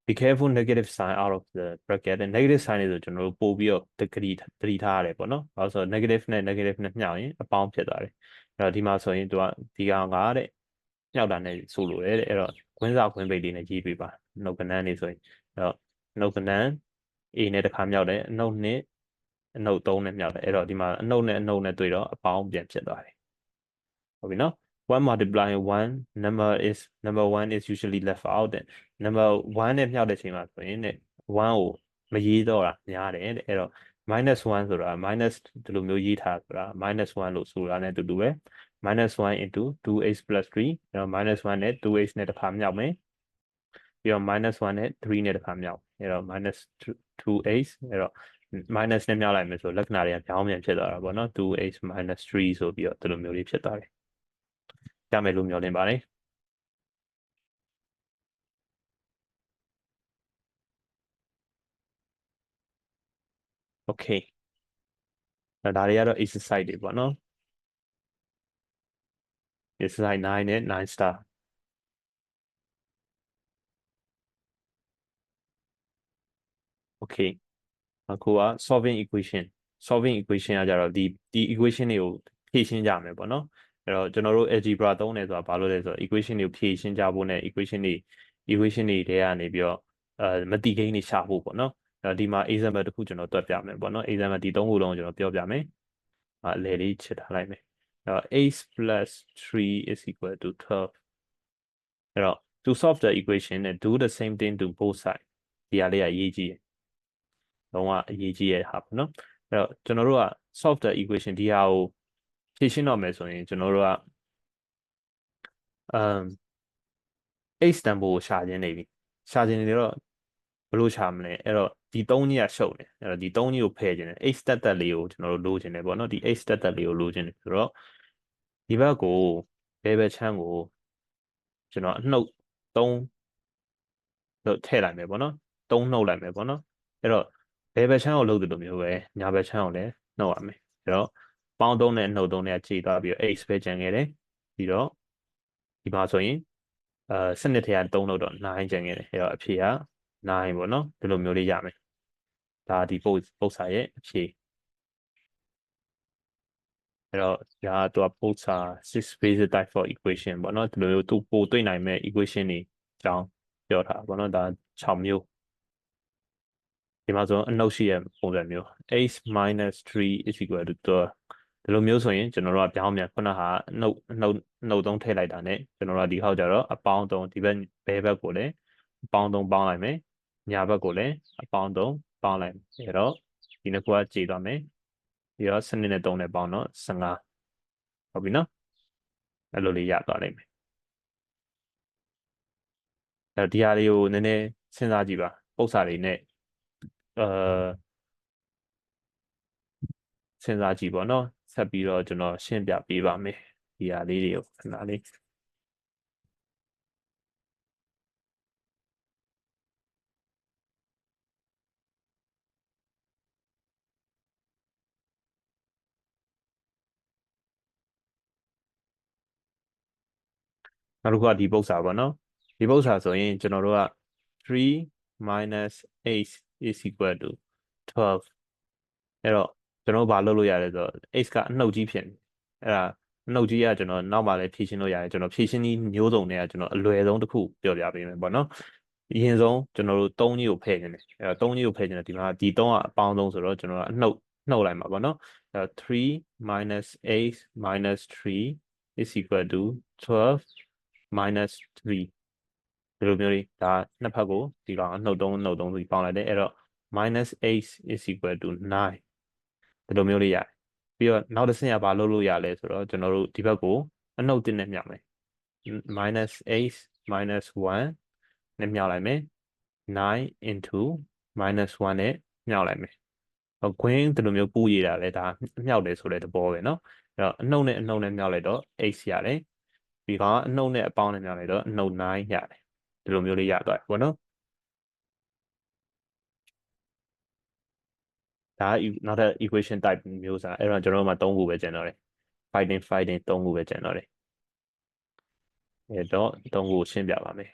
be careful negative sign out of the bracket တဲ့ negative sign တွေဆိုကျွန်တော်တို့ပို့ပြီးတော့တတိထားရတယ်ပေါ့နော်ဘာလို့ဆို negative နဲ့ negative နဲ့မျှရင်အပေါင်းဖြစ်သွားတယ်အဲ့တော့ဒီမှာဆိုရင်သူကဒီကောင်ကတဲ့ညှောက်တာနဲ့ဆိုလိုတယ်တဲ့အဲ့တော့ခွင်းစာခွင်းပိတ်လေးနဲ့ရေးပေးပါနှုတ်ကနန်းနေဆိုရင်အဲ့တော့နှုတ်ကနန်း A နဲ့တစ်ခါမြောက်တယ်အနှုတ်2အနှုတ်3နဲ့မြောက်တယ်အဲ့တော့ဒီမှာအနှုတ်နဲ့တွေ့တော့အပေါင်းပြန်ဖြစ်သွားတယ်ဟုတ်ပြီနော် 1 multiplying 1 number 1 is usually left out တဲ့ number 1နဲ့မြောက်တဲ့ချိန်မှာဆိုရင်တဲ့1ကိုမရေးတော့တာများတယ်တဲ့အဲ့တော့ minus 1ဆိုတာ minus ဒီလိုမျိုးရေးထားဆိုတာ minus 1လို့ဆိုတာနဲ့တူတူပဲ minus 1 into 2x plus 3အဲ့တော့ minus 1နဲ့ 2x နဲ့တစ်ခါမြောက်မယ်ပြီးတော့ minus 1နဲ့3နဲ့တစ်ခါမြောက်အဲ့တော့ minus 2x အဲ့တော့ minus နဲ့မြောက်လိုက်မယ်ဆိုလက္ခဏာတွေကပြောင်းပြန်ဖြစ်သွားတာပေါ့နော် 2x minus 3ဆိုပြီးတော့ဒီလိုမျိုးလေးဖြစ်သွားတယ်ရမယ်လို့မျှော်လင့်ပါတယ်โอเคဒါတွေကတော့ exercise တွေပေါ့နော် exercise 9နဲ့9 star okay အခုက solving equation ကကြတော့ဒီ equation တွေကိုဖြေရှင်းကြမယ်ပေါ့နော်အဲ့တော့ကျွန်တော်တို့ algebra သုံးတယ်ဆိုတာဘာလို့လဲဆိုတော့ equation တွေကိုဖြေရှင်းကြဖို့နဲ့ equation တွေထဲကနေပြီးတော့မတိကိန်းတွေရှာဖို့ပေါ့နော်အဲ့ဒီမှာ example တစ်ခုကျွန်တော်တွက်ပြမယ်ပေါ့နော် example ဒီ3ခုလုံးကျွန်တော်ပြောပြမယ်အလဲလေးချစ်ထားလိုက်မယ်အဲ့တော့ 8 plus 3 is equal to 12အဲ့တော့ to solve the equation နဲ့ do the same thing to both sides ဒီဟာလေးကအရေးကြီးတယ်လုံးဝအရေးကြီးတဲ့ဟာပေါ့နော်အဲ့တော့ကျွန်တော်တို့က solve the equation ဒီဟာကိုဖြေရှင်းတော့မယ်ဆိုရင်ကျွန်တော်တို့ကx တန်ဖိုးကိုရှာခြင်းနေပြီရှာခြင်းနေတော့ဘယ်လိုရှာမလဲအဲ့တော့ဒီ3ကြီးကရှုပ်နေအဲ့တော့ဒီ3ကြီးကိုဖယ်ခြင်းတယ် x တက်လေးကိုကျွန်တော်တို့လိုချင်တယ်ပေါ့နော်ဒီ x တက်လေးကိုလိုချင်တယ်ဆိုတော့ဒီဘက်ကိုဘယ်ချမ်းကိုကျွန်တော်အနှုတ်3 လို့ထည့်လိုက်မယ်ပေါ့နော်3နှုတ်လိုက်မယ်ပေါ့နော်အဲ့တော့ဘယ်ဘက်ချမ်းကိုလုပ်တယ်လို့မျိုးပဲညာဘက်ချမ်းကိုလည်းနှုတ်ရမယ်အဲ့တော့ပေါင်း3နဲ့နှုတ်3နဲ့ခြေသွားပြီးတော့ x ပဲကျန်ခဲ့တယ်ပြီးတော့ဒီမှာဆိုရင်စနစ်ထဲက3နှုတ်တော့9ကျန်ခဲ့တယ်အဲ့တော့အဖြေက9ပေါ့နော်ဒီလိုမျိုးလေးရမယ်ဒါဒီပု္ပ္ပစာရဲ့အဖြေအဲ့တော့ဒါကသူကပု္ပ္ပစာ6 basic type for equation ပေါ့နော်ဒီလိုမျိုးသူပို့တွေ့နိုင်မဲ့ equation တွေအကြောင်းပြောထားပေါ့နော်ဒါ6မျိုးဒီမှာဆိုအနှုတ်ရှိရဲ့ပုံစံမျိုး x minus 3 is equal to ဒီလိုမျိုးဆိုရင်ကျွန်တော်တို့ကပြောင်းပြန်ခုနကနှုတ်3ထည့်လိုက်တာ ਨੇ ကျွန်တော်တို့ဒီခေါက်ကြတော့အပေါင်း3ဒီဘက်ဘဲဘက်ကိုလည်းအပေါင်း3ပေါင်းလိုက်မယ်ညာဘက်ကိုလည်းအပေါင်း3ပေါင်းလိုက်မယ်အဲ့တော့ဒီနှစ်ခုကကြည်သွားမယ်ပြီးတော့စနစ်နဲ့3နဲ့ပေါင်းတော့15ဟုတ်ပြီနော်အဲ့လိုလေးရသွားလိမ့်မယ်အဲ့ဒီဟာလေးကိုနည်းနည်းစဉ်းစားကြည့်ပါပု္ပ္ပစာတွေနဲ့စဉ်းစားကြည့်ပေါ့နော်ဆက်ပြီးတော့ကျွန်တော်ရှင်းပြပေးပါမယ်ဒီဟာလေးတွေကိုခဏလေးနောက်တစ်ခုကဒီပု္ပ္ပစာပေါ့နော်ဒီပု္ပ္ပစာဆိုရင်ကျွန်တော်တို့က3 minus 8 is equal to 12အဲ့တော့ကျွန်တော်ဘာလုပ်လို့ရလဲဆိုတော့ x ကအနှုတ်ကြီးဖြစ်နေအဲ့ဒါအနှုတ်ကြီးကကျွန်တော်နောက်မှလည်းဖြည့်ရှင်းလို့ရတယ်ကျွန်တော်ဖြည့်ရှင်းနည်းမျိုးစုံတွေကကျွန်တော်အလွယ်ဆုံးတစ်ခုပြောပြပေးမယ်ပေါ့နော်အရင်ဆုံးကျွန်တော်တို့3ကြီးကိုဖယ်နေတယ်အဲ့တော့3ကြီးကိုဖယ်နေတယ်ဒီမှာဒီ3ကအပေါင်းဆုံးဆိုတော့ကျွန်တော်ကအနှုတ်လိုက်မှာပေါ့နော်အဲ့တော့3 minus 8 minus 3 is equal to 12 minus 3ဒီလိုမျိုးလေးဒါနှစ်ဖက်ကိုဒီကောင်အနှုတ်3ဆိုပြီးပေါင်းလိုက်တယ်အဲ့တော့ minus 8 is equal to 9ဒီလိုမျိုးလေးရတယ်ပြီးတော့နောက်တစ်ဆင့်ကဘာလုပ်လို့ရလဲဆိုတော့ကျွန်တော်တို့ဒီဘက်ကိုအနှုတ်1နဲ့မြောက်မယ် minus 8 minus 1နဲ့မြောက်လိုက်မယ်9 into minus 1နဲ့မြောက်လိုက်မယ်ခွင်းဒီလိုမျိုးပူရတာလဲဒါမြောက်တယ်ဆိုတဲ့သဘောပဲเนาะအဲ့တော့အနှုတ်နဲ့မြောက်လိုက်တော့ x ရတယ်ပြီးတော့အနှုတ်နဲ့အပေါင်းနဲ့မြောက်လိုက်တော့အနှုတ်9ရတယ်ဒီလိုမျိုးလေးရသွားတယ်ပေါ့နော်ဒါကနောက်ထပ် equation type မျိုးစားအဲ့တော့ကျွန်တော်တို့မှာ3ခုပဲကျန်တော့တယ် fighting 3ခုပဲကျန်တော့တယ်အဲ့တော့3ခုကိုရှင်းပြပါမယ်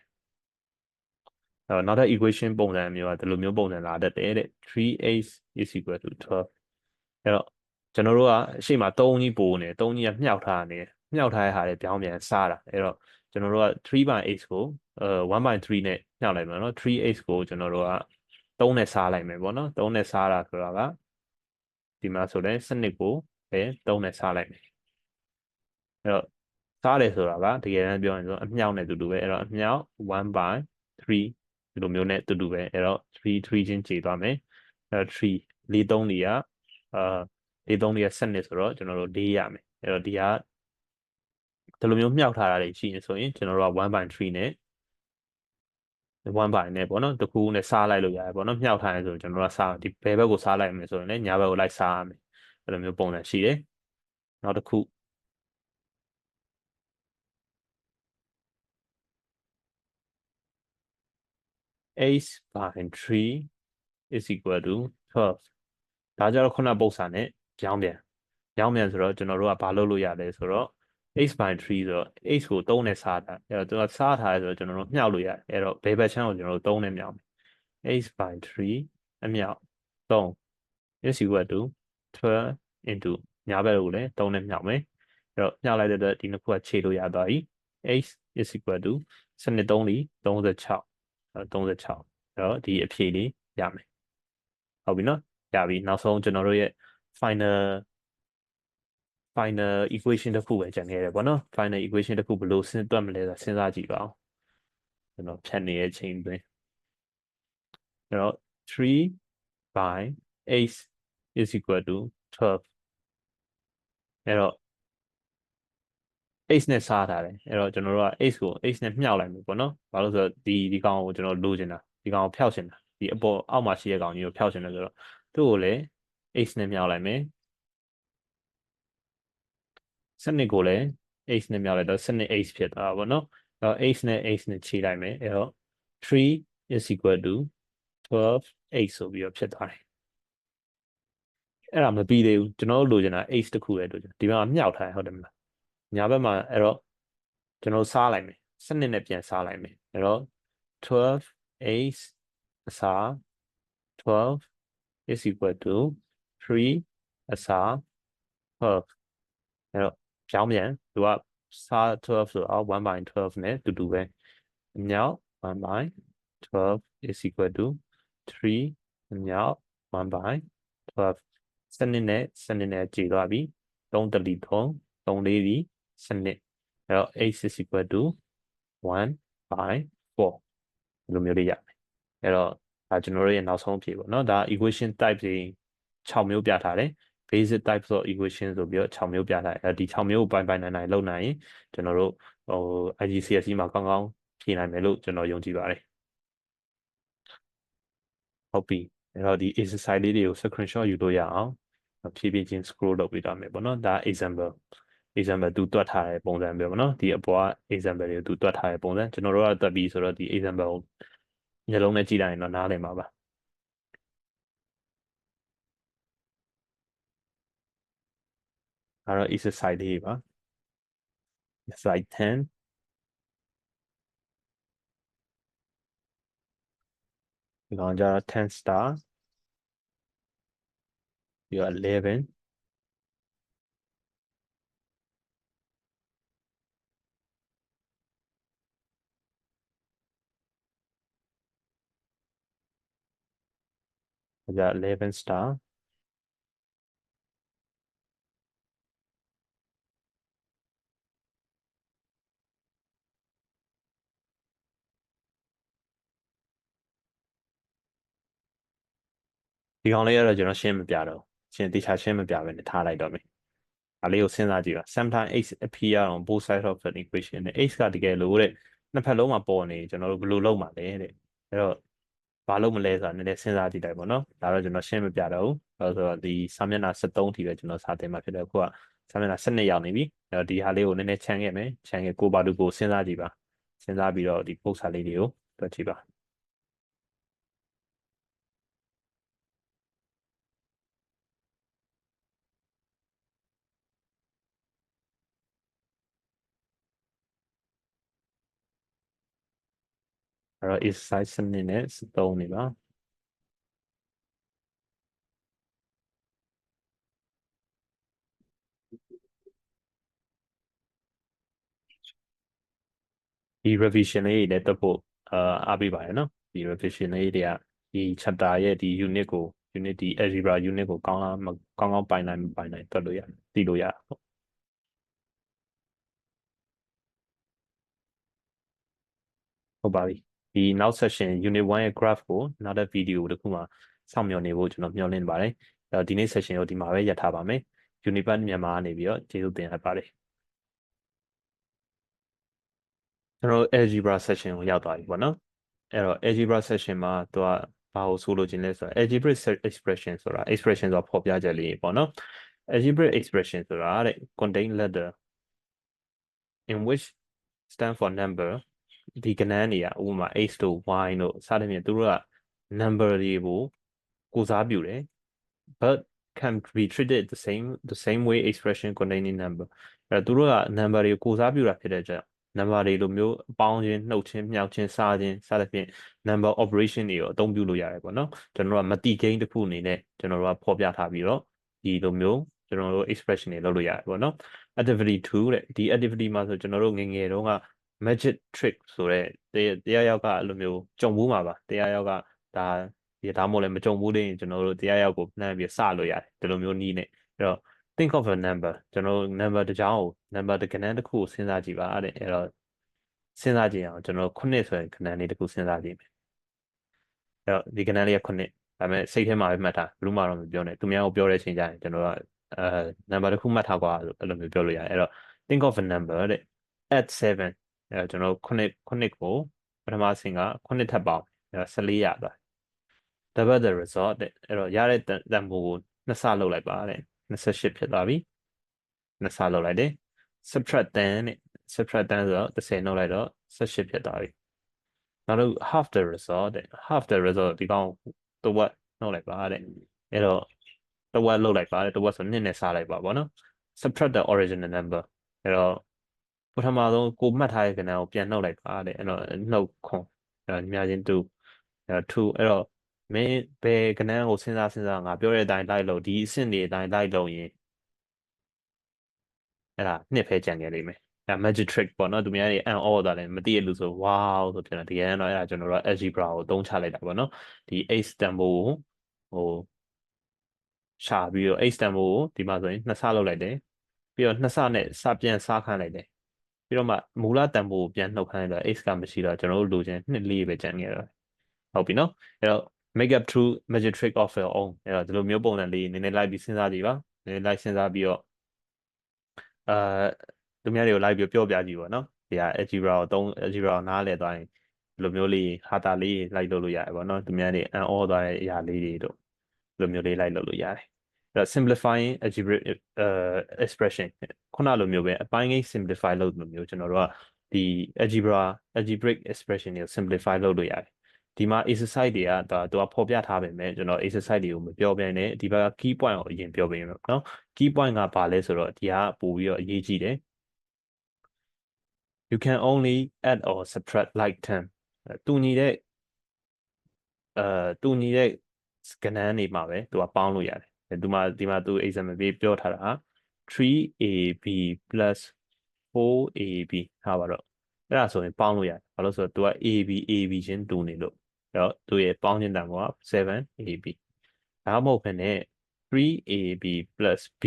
အဲ့တော့နောက်ထပ် equation ပုံစံမျိုးကဒီလိုမျိုးပုံစံလာတတ်တယ်တဲ့ 3x is equal to 12အဲ့တော့ကျွန်တော်တို့ကအရှိမ3ကြီးပိုနေ3ကြီးကမြှောက်ထားနေမြှောက်ထားတဲ့ဟာတွေပြောင်းပြန်စားတာအဲ့တော့ကျွန်တော်တို့က3/x ကို1/3နဲ့မြှောက်လိုက်မယ်နော် 3x ကိုကျွန်တော်တို့က3နဲ့စားလိုက်မယ်ပေါ့နော်3နဲ့စားတာဆိုတာကဒီမှာဆိုလည်းစနစ်ကိုပဲ3နဲ့စားလိုက်မယ်အဲ့တော့စားတယ်ဆိုတာကတကယ်တမ်းပြောရင်ဆိုအမြောက်နဲ့တူတူပဲအဲ့တော့အမြောက်1/3ဒီလိုမျိုးနဲ့တူတူပဲအဲ့တော့3ချင်းခြေသွားမယ်အဲ့တော့3 4 3တွေက4 3တွေကစနစ်ဆိုတော့ကျွန်တော်တို့4ရမယ်အဲ့တော့ဒီကဒီလိုမျိုးမြှောက်ထားတာတွေရှိရင်ဆိုရင်ကျွန်တော်တို့က1/3နဲ့1ပိုင်းနဲ့ပေါ့နော်တခုနဲ့စားလိုက်လို့ရတယ်ပေါ့နော်မြှောက်ထားရင်ဆိုကျွန်တော်တို့ကစားဒီဘယ်ဘက်ကိုစားလိုက်မယ်ဆိုရင်လည်းညာဘက်ကိုလိုက်စားရမယ်အဲ့လိုမျိုးပုံစံရှိတယ်နောက်တစ်ခု 8/3 is equal to 12ဒါကြတော့ခုနပု္ပ္ပစာနဲ့ပြောင်းပြန်ဆိုတော့ကျွန်တော်တို့ကဘာလုပ်လို့ရလဲဆိုတော့ 8/3ဆိုတော့ 8ကို3နဲ့စားတာအဲ့တော့သူကစားထားရဲဆိုတော့ကျွန်တော်တို့မြှောက်လို့ရတယ်အဲ့တော့ဘယ်ဘက်ချမ်းကိုကျွန်တော်တို့3နဲ့မြောက်မယ် 8/3အမြောက်3 is equal to 12 into ညာဘက်ကိုလည်း3နဲ့မြောက်မယ်အဲ့တော့မြောက်လိုက်တဲ့အတွက်ဒီနှစ်ခုကခြေလို့ရသွားပြီ 8 is equal to 12 3 36 36အဲ့တော့ဒီအဖြေလေးရမယ်ဟုတ်ပြီနော်ရပြီနောက်ဆုံးကျွန်တော်တို့ရဲ့ final equation တစ်ခုပဲကျန်ခဲ့တယ်ပေါ့နော် final equation တစ်ခုဘယ်လိုစဉ်းတွက်မလဲဆိုတာစဉ်းစားကြည့်ပါဦးကျွန်တော်ဖြတ်နေတဲ့ချိန်တွင်အဲ့တော့3/8 is equal to 12အဲ့တော့ x နဲ့စားထားတယ်အဲ့တော့ကျွန်တော်တို့က x ကို x နဲ့မြှောက်လိုက်မယ်ပေါ့နော်ဘာလို့ဆိုတော့ဒီကောင်ကိုကျွန်တော်လိုချင်တာဒီကောင်ကိုဖျောက်ချင်တာဒီအပေါ်အောက်မှာရှိတဲ့ကောင်ကြီးကိုဖျောက်ချင်တယ်ဆိုတော့သူ့ကိုလည်း x နဲ့မြှောက်လိုက်မယ်စနစ်ကိုလည်း x နဲ့မြောက်လိုက်တော့စနစ် x ဖြစ်သွားတာပေါ့နော်အဲ့တော့ x နဲ့ x နဲ့ခြေလိုက်မယ်အဲ့တော့3 is equal to 12 8ဆိုပြီးတော့ဖြစ်သွားတယ်အဲ့ဒါမပြီးသေးဘူးကျွန်တော်တို့လိုချင်တာ h တစ်ခုလည်းလိုချင်ဒီမှာမြောက်ထားရဟုတ်တယ်မလားညာဘက်မှာအဲ့တော့ကျွန်တော်စားလိုက်မယ်စနစ်နဲ့ပြန်စားလိုက်မယ်အဲ့တော့12 h အစား 12 is equal to 3 အစား 12အဲ့တော့ပြောင်းပြန်သူကစား12ဆိုတော့1 by 12နဲ့တူတူပဲအမြောက်1 by 12 is equal to 3အမြောက်1 by 12စနစ်နဲ့ကြည်သွားပြီ3တလီ3 3လေးဒီစနစ်အဲ့တော့ h is equal to 1 by 4ဒီလိုမျိုးလေးရမယ်အဲ့တော့ဒါကျွန်တော်တို့ရဲ့နောက်ဆုံးအဖြေပေါ့နော်ဒါ equation type တွေ6မျိုးပြထားတယ် basic types of equation ဆိုပြီးတော့6မျိုးပြထားတယ်အဲဒီ6မျိုးကိုပိုင်နိုင်လုပ်နိုင်ရင်ကျွန်တော်တို့IGCSE မှာကောင်းကောင်းဖြေနိုင်မယ်လို့ကျွန်တော်ယုံကြည်ပါတယ်ဟုတ်ပြီအဲ့တော့ဒီ exercise လေးတွေကို screenshot ယူလို့ရအောင်ဖြည်းဖြည်းချင်း scroll လုပ်ပေးထားမယ်ပေါ့နော်ဒါ example သူတွက်ထားတဲ့ပုံစံပဲပေါ့နော်ဒီအပေါ်က example တွေကိုသူတွက်ထားတဲ့ပုံစံကျွန်တော်တို့ကတွက်ပြီးဆိုတော့ဒီ example ကိုညလုံးနဲ့ကြည့်လိုက်ရင်တော့နားလည်မှာပါအဲ့တော့ exercise လေးပါ exercise 10 ဒီကောင်ကျတော့10 star ပြီးတော့11じゃあ11 star ဒီကောင်လေးကတော့ကျွန်တော်ရှင်းမပြတော့ရှင်းတေချာရှင်းမပြပဲနဲ့ထားလိုက်တော့မယ်ဒါလေးကိုစဉ်းစားကြည့်ပါ sometimes x appear on both sides of the equation နဲ့ x ကတကယ်လို့တဲ့နှစ်ဖက်လုံးမှာပေါ်နေကျွန်တော်တို့ဘယ်လိုလုပ်မှာလဲတဲ့အဲ့တော့ဘာလုပ်မလဲဆိုတာနည်းနည်းစဉ်းစားကြည့်လိုက်ပေါ့နော်ဒါတော့ကျွန်တော်ရှင်းမပြတော့ဘူးဆိုတော့ဒီစာမျက်နှာ73ထိပဲကျွန်တော်စာသင်မှာဖြစ်တယ်အခုကစာမျက်နှာ12ရောက်နေပြီအဲ့တော့ဒီဟာလေးကိုနည်းနည်းချမ်းခဲ့မယ်ချမ်းခဲ့ကိုပါတူကိုစဉ်းစားကြည့်ပါစဉ်းစားပြီးတော့ဒီပုတ်စာလေးတွေကိုတွက်ကြည့်ပါအဲ့တော့ exercise စနစ်နဲ့73နေပါဒီ revision လေးတွေလည်းတက်ဖို့အားပေးပါတယ်နော်ဒီ revision လေးတွေကဒီ chapter ရဲ့ဒီ unit ဒီ algebra unit ကိုကောင်းကောင်းပိုင်နိုင်တွက်လို့ရတယ်သိလို့ရတယ်ဟုတ်ပါပြီဒီနောက် session unit 1ရဲ့ graph ကိုနောက်တဲ့ video တစ်ခုမှာစောင့်မျှော်နေဖို့ကျွန်တော်မျှော်လင့်ပါတယ်ဒီနေ့ session ကိုဒီမှာပဲရပ်ထားပါမယ် Unipath မြန်မာကနေပြီးတော့ကျေးဇူးတင်အပ်ပါတယ်ကျွန်တော် algebra session ကိုရောက်သွားပြီပေါ့နော်အဲ့တော့ algebra session မှာသူကဘာကိုဆိုလိုချင်လဲဆိုတော့ algebraic expression ဆိုတာ expression ဆိုတာဖော်ပြချက်လေးပေါ့နော် algebraic expression ဆိုတာတဲ့ contain letter in which stand for number ဒီကဏ္ဍတွေကဥပမာ x တို့ y တို့စသဖြင့်သူတို့က number တွေကိုကိုစားပြုတယ် but can be treated the same way expression containing number အဲ့သူတို့က number တွေကိုကိုစားပြုတာဖြစ်တဲ့ကြောင့် number တွေလိုမျိုးပေါင်းခြင်းနှုတ်ခြင်းမြောက်ခြင်းစားခြင်းစသဖြင့် number operation တွေကိုအသုံးပြုလို့ရတယ်ပေါ့နော်ကျွန်တော်တို့ကမတိ gain တစ်ခုအနေနဲ့ကျွန်တော်တို့ကဖော်ပြထားပြီးတော့ဒီလိုမျိုးကျွန်တော်တို့ expression တွေလုပ်လို့ရတယ်ပေါ့နော် activity 2တဲ့ဒီ activity မှာဆိုကျွန်တော်တို့ငယ်ငယ်တုန်းက magic trick ဆိုတဲ့တရားရောက်ကအဲ့လိုမျိုးကြုံဘူးမှာပါတရားရောက်ကဒါမှမဟုတ်လည်းမကြုံဘူးလေကျွန်တော်တို့တရားရောက်ကိုနှမ်းပြီးစလို့ရတယ်ဒီလိုမျိုးနည်းနဲ့အဲ့တော့ think of a number ကျွန်တော်တို့ number တစ်ကြောင်းကို number တစ်ကဏ္ဍတစ်ခုကိုစဉ်းစားကြည့်ပါတဲ့အဲ့တော့စဉ်းစားကြည့်အောင်ကျွန်တော်9ဆိုတဲ့ကဏ္ဍလေးတစ်ခုစဉ်းစားကြည့်မယ်အဲ့တော့ဒီကဏ္ဍလေးက9ဒါပေမဲ့စိတ်ထဲမှာပဲမှတ်ထားဘယ်လို့မှတော့မပြောနဲ့သူများကိုပြောတဲ့အချိန်ကျရင်ကျွန်တော်ကnumber တစ်ခုမှတ်ထားကွာအဲ့လိုမျိုးပြောလို့ရတယ်အဲ့တော့ think of a number တဲ့ add 7အဲ့တော့ကျွန်တော်9ကိုပထမဆင့်က9ထပ်ပေါင်းအဲ့တော့14ရသွားdouble the result တဲ့အဲ့တော့ရတဲ့တန်ဖိုးကို2ဆလုပ်လိုက်ပါတဲ့28ဖြစ်သွားပြီ2ဆလုပ်လိုက်တယ် subtract 10တဲ့ subtract 10ဆိုတော့10နှုတ်လိုက်တော့18ဖြစ်သွားပြီ နောက်တော့ half the result တဲ့ half the result ဒီကောင်တစ်ဝက်နှုတ်လိုက်ပါတဲ့အဲ့တော့တစ်ဝက်လုပ်လိုက်ပါတဲ့တစ်ဝက်ဆို2နဲ့စားလိုက်ပါဗောနော် subtract the original number အဲ့တော့ပထမဆုံးကိုမှတ်ထားတဲ့ကဏ္ဍကိုပြန်နှုတ်လိုက်ပါတဲ့အဲ့တော့နှုတ်ခွန်အဲ့တော့များချင်း2အဲ့တော့2အဲ့တော့မင်းဘယ်ကဏ္ဍကိုစဉ်းစားငါပြောတဲ့အတိုင်းလိုက်လို့ဒီအဆင့်တွေအတိုင်းလိုက်လို့ရင်အဲ့ဒါနှစ်ဖဲကြံခဲ့လိမ့်မယ်ဒါ magic trick ပေါ့နော်သူများတွေ and all တာလည်းမသိရလို့ဆို wow ဆိုဖြစ်တယ်တကယ်တော့အဲ့ဒါကျွန်တော်တို့ algebra ကိုသုံးချလိုက်တာပေါ့နော်ဒီ x တန်ဖိုးကိုဟိုရှာပြီးတော့ x တန်ဖိုးကိုဒီမှာဆိုရင်နှစ်ဆလောက်လိုက်တယ်ပြီးတော့နှစ်ဆနဲ့စပြန်စားခိုင်းလိုက်တယ်ပြီးတော့မှမူလတန်ဖိုးကိုပြန်နှုတ်ခိုင်းလိုက်တော့ x ကမရှိတော့ကျွန်တော်တို့လိုချင်နှစ်လေးပဲကြံခဲ့တော့ဟုတ်ပြီနော်အဲ့တော့ make up through magic trick of your own အဲ့တော့ဒီလိုမျိုးပုံစံလေးနည်းနည်းလိုက်ပြီးစဉ်းစားကြည့်ပါနည်းနည်းလိုက်စဉ်းစားပြီးတော့သူများတွေကိုလိုက်ပြီးပြောပြကြည့်ပါနော်ဒီက algebra ကိုသုံး algebra ကိုနားလည်သွားရင်ဒီလိုမျိုးလေးဟာတာလေးလိုက်လုပ်လို့ရတယ်ပေါ့နော်သူများတွေ and all သွားတဲ့အရာလေးတွေတို့ဒီလိုမျိုးလေးလိုက်လုပ်လို့ရတယ်အဲ့တော့ simplifying algebraic expression ခုနလိုမျိုးပဲအပိုင်းကိန်း simplify လုပ်လို့မျိုးကျွန်တော်တို့ကဒီ algebraic expression တွေကို simplify လုပ်လို့ရတယ်ဒီမှာ exercise တွေကသူကဖော်ပြထားပေမဲ့ကျွန်တော် exercise တွေကိုမပြောဘဲနဲ့ဒီဘက်က key point ကိုအရင်ပြောပေးမယ်နော် key point ကဘာလဲဆိုတော့ဒီကပို့ပြီးတော့အရေးကြီးတယ် you can only add or subtract like term တူညီတဲ့ကဏ္ဍနေမှာပဲသူကပေါင်းလို့ရတယ်ဒီမှာသူ example ပေးပြောထားတာ 3ab plus 4ab ဟာပါတော့အဲ့ဒါဆိုရင်ပေါင်းလို့ရတယ်ဘာလို့ဆိုတော့သူက ab ချင်းတူနေလို့အဲ့တော့သူရဲ့ပေါင်းခြင်းတန်ဖိုးက 7ab ဒါမှမဟုတ်ဘဲနဲ့ 3ab plus b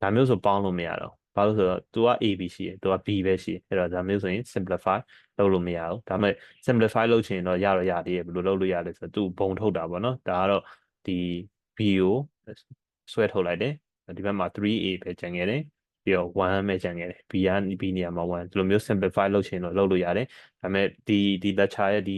ဒါမျိုးဆိုပေါင်းလို့မရတော့ဘာလို့ဆိုတော့ तू က AB ရှိတယ် तू က B ပဲရှိတယ်အဲ့တော့ဒါမျိုးဆိုရင် simplify လုပ်လို့မရဘူးဒါပေမဲ့ simplify လုပ်ချင်တော့ရသေးတယ်ဘယ်လိုလုပ်လို့ရလဲဆိုတော့ तू ဘုံထုတ်တာပေါ့နော်ဒါကတော့ဒီ B ကိုဆွဲထုတ်လိုက်တယ်ဒီဘက်မှာ 3A ပဲကျန်ခဲ့တယ်ပြီးတော့1ပဲကျန်ခဲ့တယ် B နေရာမှာ1ဒီလိုမျိုး simplify လုပ်ချင်တော့လုပ်လို့ရတယ်ဒါပေမဲ့ဒီ lecture ရဲ့ဒီ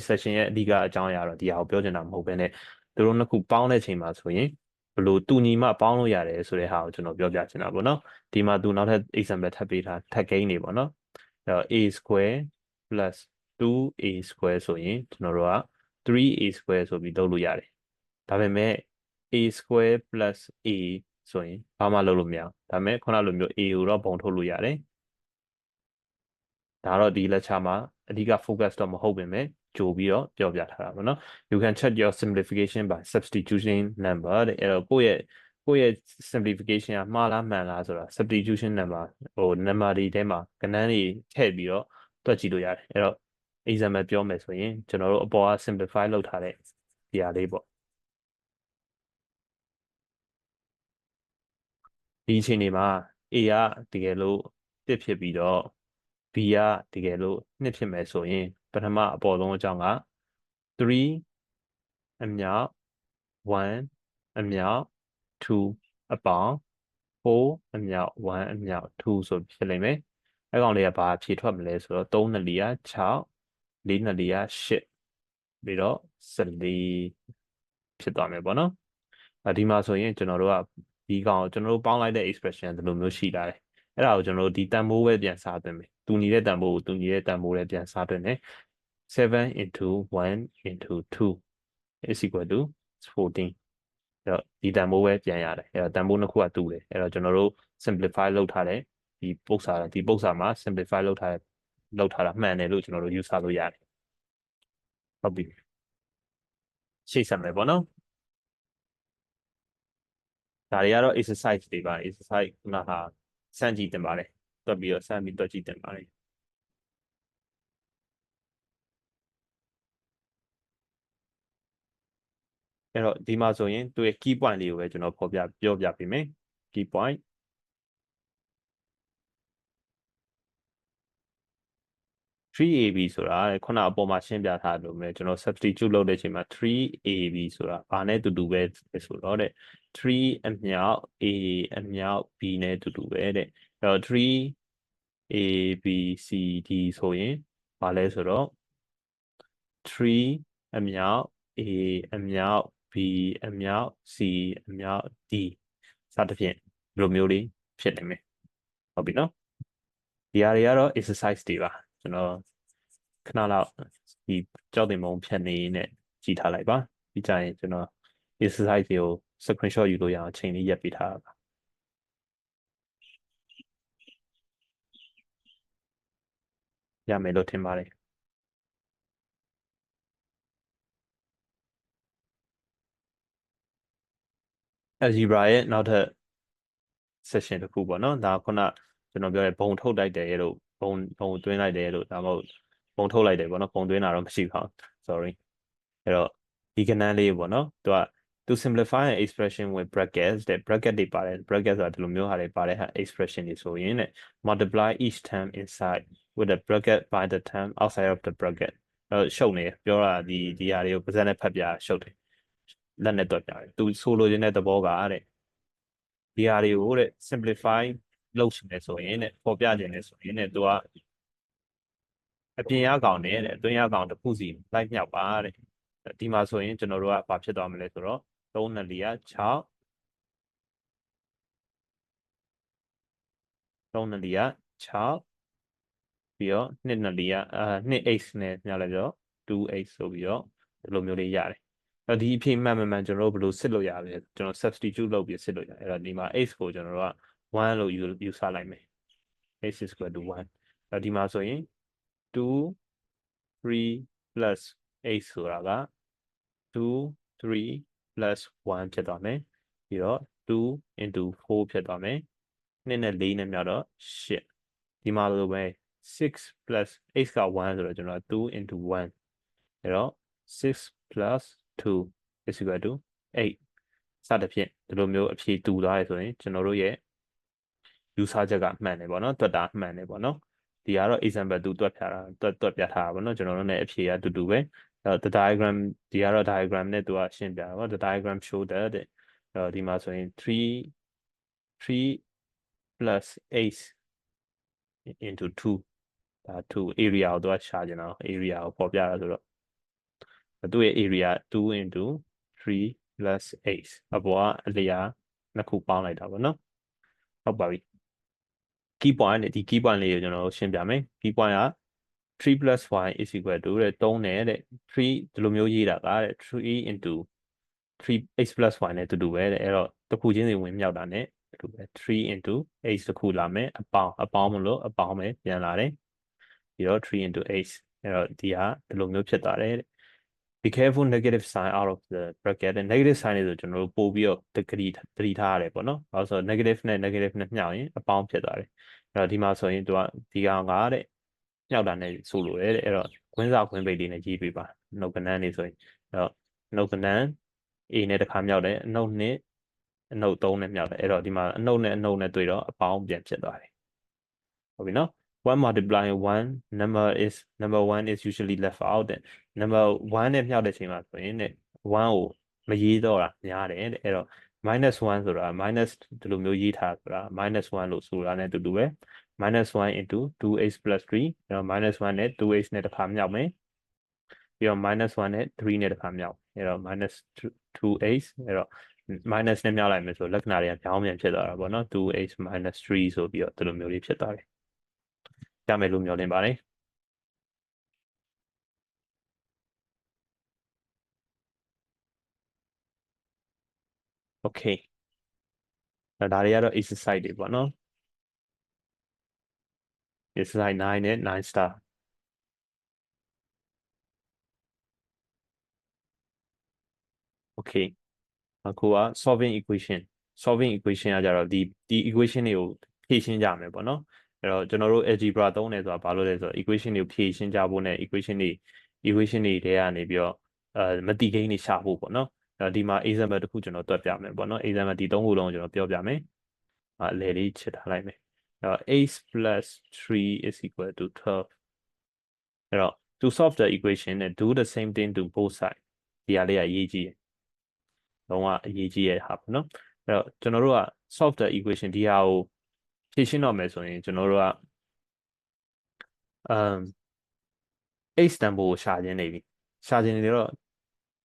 session ရဲ့အဓိကအကြောင်းအရာတော့ဒီဟာကိုပြောချင်တာမဟုတ်ဘဲနဲ့သူတို့နှစ်ခုပေါင်းတဲ့ချိန်မှာဆိုရင်ဘလို့တူညီမှပေါင်းလို့ရတယ်ဆိုတဲ့ဟာကိုကျွန်တော်ပြောပြချင်တာပေါ့နော်ဒီမှာသူနောက်ထပ် example ထပ်ပေးထားထပ်ကိန်းနေပေါ့နော်အဲ့တော့ a square plus 2a square ဆိုရင်ကျွန်တော်တို့က 3a square ဆိုပြီးလုပ်လို့ရတယ်ဒါပေမဲ့ a square plus a ဆိုရင်ဘာမှလုပ်လို့မရဘူးဒါပေမဲ့ခုနလိုမျိုး a ကိုတော့ပုံထုတ်လို့ရတယ်ဒါတော့ဒီ lecture မှာအဓိက focus တော့မဟုတ်ပင်မဲ့ကြိုပြီးတော့ပြောပြထားတာပေါ့နော် you can check your simplification by substitution number တဲ့အဲ့တော့ကိုယ့်ရဲ့ simplification ကမှားလားမှန်လားဆိုတာ substitution number number တွေထဲမှာကဏ္ဍတွေထည့်ပြီးတော့တွက်ကြည့်လို့ရတယ်အဲ့တော့ example ပြောမယ်ဆိုရင်ကျွန်တော်တို့အပေါ်က simplify လုပ်ထားတဲ့ဒီဟာလေးပေါ့ဒီအချိန်မှာ A ကတကယ်လို့1ဖြစ်ပြီးတော့ B ကတကယ်လို့2ဖြစ်မယ်ဆိုရင်ပထမအပေါ်ဆုံးအကြောင်းက3အမြောက်1အမြောက်2အပေါင်း4အမြောက်1အမြောက်2ဆိုဖြစ်လိမ့်မယ်အဲ့ကောင်လေးကဘာဖြေထွက်မလဲဆိုတော့3နှစ်လီက6 4နှစ်လီက8ပြီးတော့14ဖြစ်သွားမယ်ပေါ့နော်ဒီမှာဆိုရင်ကျွန်တော်တို့ကဒီကောင်ကျွန်တော်တို့ပေါင်းလိုက်တဲ့ expression ဒီလိုမျိုးရှိလာတယ်အဲ့ဒါကိုကျွန်တော်တို့ဒီတန်ဖိုးပဲပြန်စားသွင်းမယ်တူညီတဲ့တန်ဖိုးကိုတူညီတဲ့တန်ဖိုးနဲ့ပြန်စားသွင်းတယ်7 into 1 into 2 is equal to 14အဲ့တော့ဒီတန်ဖိုးပဲပြန်ရတယ်အဲ့တော့တန်ဖိုးနှစ်ခုကတူတယ်အဲ့တော့ကျွန်တော်တို့ simplify လုပ်ထားတဲ့ဒီပု္ပ္ပစာမှာ simplify လုပ်ထားတာမှန်တယ်လို့ကျွန်တော်တို့ယူဆလို့ရတယ်ဟုတ်ပြီရှေ့ဆက်မယ်ပေါ့နော်ဒါတွေကတော့ exercise တွေပါ exercise ခုနဟာစမ်းကြည့်တင်ပါတယ်တွက်ပြီးတော့စမ်းပြီးတွက်ကြည့်တင်ပါတယ်အဲ့တော့ဒီမှာဆိုရင်သူရဲ့ key point လေးကိုပဲကျွန်တော်ပြောပြပေးမယ် key point 3ab ဆိုတာခုနအပေါ်မှာရှင်းပြထားလို့မယ်ကျွန်တော် substitute လုပ်တဲ့အချိန်မှာ 3ab ဆိုတာဘာနဲ့တူတူပဲဆိုတော့တဲ့3အမြောက် a အမြောက် b နဲ့တူတူပဲတဲ့အဲ့တော့ 3abcd ဆိုရင်ဘာလဲဆိုတော့3အမြောက် a အမြောက် b အမြောက် c အမြောက် d စသဖြင့်ဒီလိုမျိုးလေးဖြစ်နေမယ်ဟုတ်ပြီနော်ဒီဟာတွေကတော့ exercise တွေပါကျွန်တော်ခဏလောက် ဒီကြောက်တင်မုံဖြတ်နေနဲ့ကြည့်ထားလိုက်ပါဒီကြရင်ကျွန်တော် exercise တွေကို screenshot ယူလို့ရအောင်အချိန်လေးရက်ပေးထားတာပါရမယ်လို့ထင်ပါတယ် algebra ရဲ့နောက်ထပ် session တစ်ခုပေါ့နော်ဒါခုနကျွန်တော်ပြောတဲ့ဘုံထုတ်လိုက်တယ်လို့ဘုံသွင်းလိုက်တယ်လို့ဒါမှမဟုတ်ဘုံထုတ်လိုက်တယ်ပေါ့နော်ဘုံသွင်းတာတော့မရှိပါဘူး sorry အဲ့တော့ဒီကဏ္ဍလေးပေါ့နော်သူက to simplify an expression with brackets တဲ့ bracket တွေပါတယ် bracket ဆိုတာဒီလိုမျိုးဟာတွေပါတယ်ဟာ expression တွေဆိုရင်တဲ့ multiply each term inside with the bracket by the term outside of the bracket ရှုပ်နေပြောတာဒီဟာတွေကိုပါးစပ်နဲ့ဖတ်ပြရှုပ်တယ်လက်နဲ့တွက်ပြတယ်သူဆိုလိုချင်တဲ့သဘောကတဲ့ဒီဟာတွေကိုတဲ့ simplify လုပ်ရှင်နေဆိုရင်တဲ့ပေါ်ပြခြင်းနေဆိုရင်တဲ့သူကအပြင်ရကောင်နဲ့တဲ့အတွင်းရကောင်တစ်ခုစီလိုက်မြောက်ပါတဲ့ဒီမှာဆိုရင်ကျွန်တော်တို့ကဘာဖြစ်သွားမလဲဆိုတော့3 2 4 6 3 2 4 6ပြီးတော့2 2 4 2x နဲ့ညလိုက်တော့ 2x ဆိုပြီးတော့ဒီလိုမျိုးလေးရတယ်အဲ့ဒီအဖြစ်မှန်မှန်ကျွန်တော်တို့ဘယ်လိုစစ်လို့ရလဲကျွန်တော် substitute လုပ်ပြီးစစ်လို့ရတယ်အဲ့တော့ဒီမှာ x ကိုကျွန်တော်တို့က1လို့ယူဆလိုက်မယ် x is equal to 1အဲ့ဒီမှာဆိုရင်2 3 plus x ဆိုတာက2 3 plus 1ဖြစ်သွားမယ်ပြီးတော့2 into 4ဖြစ်သွားမယ်2နဲ့4နဲ့မြောက်တော့8ဒီမှာလိုပဲ6 plus x က1ဆိုတော့ကျွန်တော်2 into 1အဲ့တော့6 plus 2 is equal to 8စသဖြင့်ဒီလိုမျိုးအဖြေတူသွားရဆိုရင်ကျွန်တော်တို့ရဲ့ယူဆချက်ကမှန်တယ်ပေါ့နော်တွက်တာမှန်တယ်ပေါ့နော်ဒီကတော့ example 2တွက်ပြတာတွက်ပြထားတာပေါ့နော်ကျွန်တော်တို့ ਨੇ အဖြေကတူတူပဲthe diagram ဒီကတော့ diagram နဲ့သူကရှင်းပြတာပေါ့ the diagram show that တဲ့ဒီမှာဆိုရင်3 plus 8 into 2ဒါ2 area ကိုသူကရှာကြတာ area ကိုပေါ်ပြတာဆိုတော့သူ့ရဲ့ area 2 into 3 plus 8အပေါ်ကအလျာနှစ်ခုပေါင်းလိုက်တာပေါ့နော်ဟုတ်ပါပြီ key point နဲ့ဒီ key point လေးကိုကျွန်တော်ရှင်းပြမယ် key point က3 plus y is equal to တဲ့3နဲ့တဲ့3ဒီလိုမျိုးရေးတာကတဲ့3 into 3x plus y နဲ့တူတူပဲတဲ့အဲ့တော့တစ်ခုချင်းစီဝင်မြောက်တာနဲ့တူတူပဲ3 into x တစ်ခုလာမယ်အပေါင်းမလို့အပေါင်းပဲပြန်လာတယ်ပြီးတော့3 into x အဲ့တော့ဒီဟာဒီလိုမျိုးဖြစ်သွားတယ်တဲ့ be careful negative sign out of the bracket တဲ့ negative sign တွေဆိုကျွန်တော်တို့ပို့ပြီးတော့တတိထားရတယ်ပေါ့နော်ဘာလို့ဆိုတော့ negative နဲ့ negative နဲ့မျှောက်ရင်အပေါင်းဖြစ်သွားတယ်အဲ့တော့ဒီမှာဆိုရင်သူကဒီကောင်ကတဲ့မျှောက်တာနဲ့ဆိုလိုတယ်တဲ့အဲ့တော့ခွင်းစာခွင်းပိတ်လေးနဲ့ရေးပေးပါနှုတ်ကနန်းနေဆိုရင်အဲ့တော့နှုတ်ကနန်း a နဲ့တစ်ခါမြောက်တယ်အနှုတ်2အနှုတ်3နဲ့မြောက်တယ်အဲ့တော့ဒီမှာအနှုတ်နဲ့တွေ့တော့အပေါင်းပြန်ဖြစ်သွားတယ်ဟုတ်ပြီနော် 1 multiplying 1 number 1 is usually left out တဲ့ number 1နဲ့မြောက်တဲ့ချိန်မှာဆိုရင်တဲ့1ကိုမရေးတော့တာများတယ်တဲ့အဲ့တော့ minus 1ဆိုတာ minus ဒီလိုမျိုးရေးထားဆိုတာ minus 1လို့ဆိုတာနဲ့တူတူပဲ minus 1 into 2x plus 3အဲ့တော့ minus 1နဲ့ 2x နဲ့တစ်ခါမြောက်မယ်ပြီးတော့ minus 1နဲ့3နဲ့တစ်ခါမြောက်အဲ့တော့ minus 2x အဲ့တော့ minus နဲ့မြောက်လိုက်မယ်ဆိုလက္ခဏာတွေကပြောင်းပြန်ဖြစ်သွားတာပေါ့နော် 2x minus 3ဆိုပြီးတော့ဒီလိုမျိုးလေးဖြစ်သွားတယ်ရမယ်လို့မျှော်လင့်ပါတယ် okay ဒါတွေကတော့ exercise တွေပေါ့နော် exercise 9နဲ့9 star okay အခုက solving equation ကကြတော့ဒီ equation တွေကိုဖြည့်ရှင်းကြမယ်ပေါ့နော်အဲ့တော့ကျွန်တော်တို့ algebra သုံးတယ်ဆိုတာဘာလို့လဲဆိုတော့ equation တွေကိုဖြည့်ရှင်းကြဖို့နဲ့ equation တွေထဲကနေပြီးတော့မတိကိန်းတွေရှာဖို့ပေါ့နော်အဲ့တော့ဒီမှာ example တစ်ခုကျွန်တော်တွက်ပြမယ်ပေါ့နော် example ဒီသုံးခုလုံးကျွန်တော်ပြောပြမယ်အလဲလေးချစ်ထားလိုက်မယ်အဲ့တော့ 8 plus 3 is equal to 12အဲ့တော့ to solve the equation နဲ့ do the same thing to both sides ဒီဟာလေးကအရေးကြီးတယ်လုံးဝအရေးကြီးရဟာပေါ့နော်အဲ့တော့ကျွန်တော်တို့က solve the equation ဒီဟာကိုဖြေရှင်းတော့မယ်ဆိုရင်ကျွန်တော်တို့ကx တန်ဖိုးကိုရှာခြင်းနေပြီရှာခြင်းနေတော့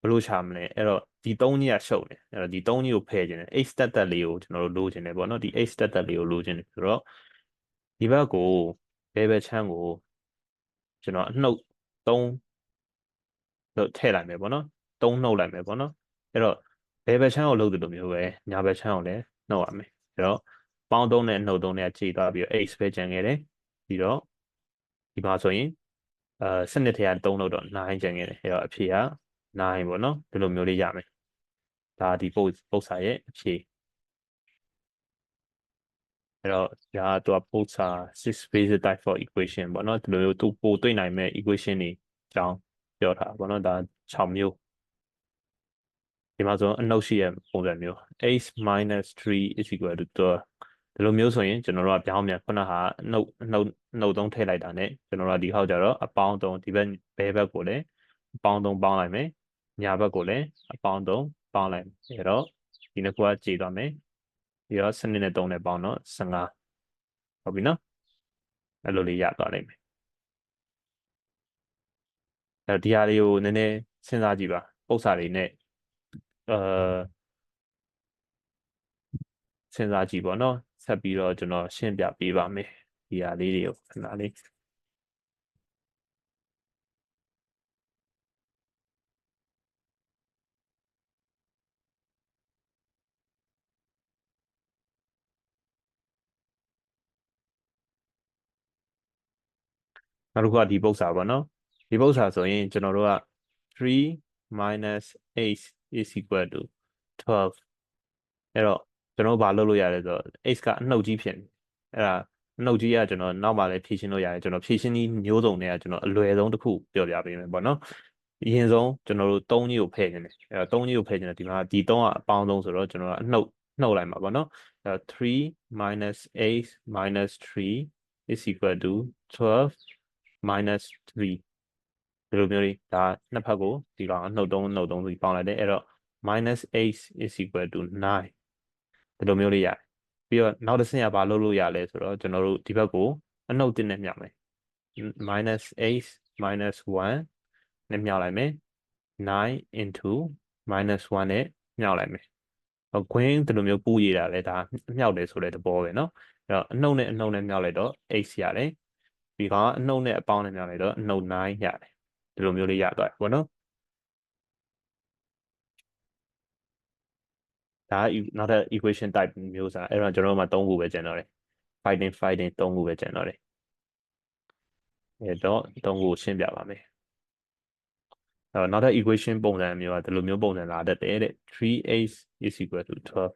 ဘယ်လိုရှာမလဲအဲ့တော့ဒီ3ကြီးကရှုပ်နေအဲ့တော့ဒီ3ကြီးကိုဖယ်ခြင်းတယ် x တက်လေးကိုကျွန်တော်တို့လိုချင်တယ်ပေါ့နော်ဒီ x တက်လေးကိုလိုချင်တယ်ဆိုတော့ဒီဘက်ကိုဘယ်ဘက်ချမ်းကိုကျွန်တော်အနှုတ်3 ထည့်လိုက်မယ်ပေါ့နော်3နှုတ်လိုက်မယ်ပေါ့နော်အဲ့တော့ဘယ်ဘက်ချမ်းကိုလုပ်တယ်လို့မျိုးပဲညာဘက်ချမ်းကိုလည်းနှုတ်ရမယ်အဲ့တော့ပေါင်း3နဲ့နှုတ်3နဲ့ခြေသွားပြီးတော့ x ပဲကျန်ခဲ့တယ်ပြီးတော့ဒီမှာဆိုရင်12ထဲက3နှုတ်တော့9ကျန်ခဲ့တယ်အဲ့တော့အဖြေက9ပေါ့နော်ဒီလိုမျိုးလေးရမယ်ဒါဒီပု္ပ္ပစာရဲ့အဖြေအဲ့တော့ဒါကသူကပု္ပ္ပစာ6 basic type for equation ပေါ့နော်ဒီလိုမျိုးသူပို့တွေ့နိုင်မဲ့ equation တွေအကြောင်းပြောထားပေါ့နော်ဒါ6မျိုးဒီမှာဆိုအနှုတ်ရှိရဲ့ပုံစံမျိုး x minus 3 is equal to ဒီလိုမျိုးဆိုရင်ကျွန်တော်တို့ကပြောင်းပြန်ခုနကနှုတ်သုံးထည့်လိုက်တာ ਨੇ ကျွန်တော်တို့ဒီဟောက်ကြတော့အပေါင်း3ဒီဘက်ဘဲဘက်ကိုလည်းအပေါင်း3ပေါင်းလိုက်မယ်ညာဘက်ကိုလည်းအပေါင်း3ပေါင်းလိုက်မယ်အဲ့တော့ဒီနှစ်ခုကကြည်သွားမယ်ပြီးတော့စနစ်နဲ့3နဲ့ပေါင်းတော့15ဟုတ်ပြီနော်အဲ့လိုလေးရသွားလိမ့်မယ်အဲ့တော့ဒီဟာလေးကိုနည်းနည်းစဉ်းစားကြည့်ပါပု္ပ္ပစာတွေနဲ့စဉ်းစားကြည့်ပေါ့နော်ဆက်ပြီးတော့ကျွန်တော်ရှင်းပြပေးပါမယ်ဒီဟာလေးတွေကိုခဏလေးနောက်တစ်ခုကဒီပု္ပ္ပစာပေါ့နော်ဒီပု္ပ္ပစာဆိုရင်ကျွန်တော်တို့က3 minus 8 is equal to 12အဲ့တော့ကျွန်တော်ဘာလုပ်လို့ရလဲဆိုတော့ x ကအနှုတ်ကြီးဖြစ်နေအဲ့ဒါအနှုတ်ကြီးကကျွန်တော်နောက်မှလည်းဖြည့်ရှင်းလို့ရတယ်ကျွန်တော်ဖြည့်ရှင်းနည်းမျိုးစုံတွေကကျွန်တော်အလွယ်ဆုံးတစ်ခုပြောပြပေးမယ်ပေါ့နော်အရင်ဆုံးကျွန်တော်တို့3ကြီးကိုဖယ်နေတယ်အဲ့တော့3ကြီးကိုဖယ်နေတယ်ဒီမှာဒီ3ကအပေါင်းဆုံးဆိုတော့ကျွန်တော်ကအနှုတ်လိုက်မှာပေါ့နော်အဲ့တော့3 minus 8 minus 3 is equal to 12 minus 3ဒီလိုမျိုးလေးဒါနှစ်ဖက်ကိုဒီကောင်အနှုတ်3စီပေါင်းလိုက်တယ်အဲ့တော့ minus 8 is equal to 9ဒီလိုမျိုးလေးရတယ်ပြီးတော့နောက်တစ်ဆင့်ကဘာလုပ်လို့ရလဲဆိုတော့ကျွန်တော်တို့ဒီဘက်ကိုအနှုတ်1နဲ့မြောက်မယ် minus 8 minus 1နဲ့မြောက်လိုက်မယ်9 into minus 1နဲ့မြောက်လိုက်မယ်ခွင်းဒီလိုမျိုးပူရတာလဲဒါမြောက်တယ်ဆိုတဲ့သဘောပဲเนาะအဲ့တော့အနှုတ်နဲ့မြောက်လိုက်တော့ x ရတယ်ဒီကောင်ကအနှုတ်နဲ့အပေါင်းနဲ့မြောက်လိုက်တော့အနှုတ်9ရတယ်ဒီလိုမျိုးလေးရသွားတယ်ပေါ့နော်ဒါကနောက်ထပ် equation type မျိုးစားအဲ့တော့ကျွန်တော်တို့မှာ3ခုပဲကျန်တော့တယ် fighting 3ခုပဲကျန်တော့တယ်အဲ့တော့3ခုရှင်းပြပါမယ်အဲ့တော့နောက်ထပ် equation ပုံစံမျိုးကဒီလိုမျိုးပုံစံလာတတ်တယ်တဲ့ 3x is equal to 12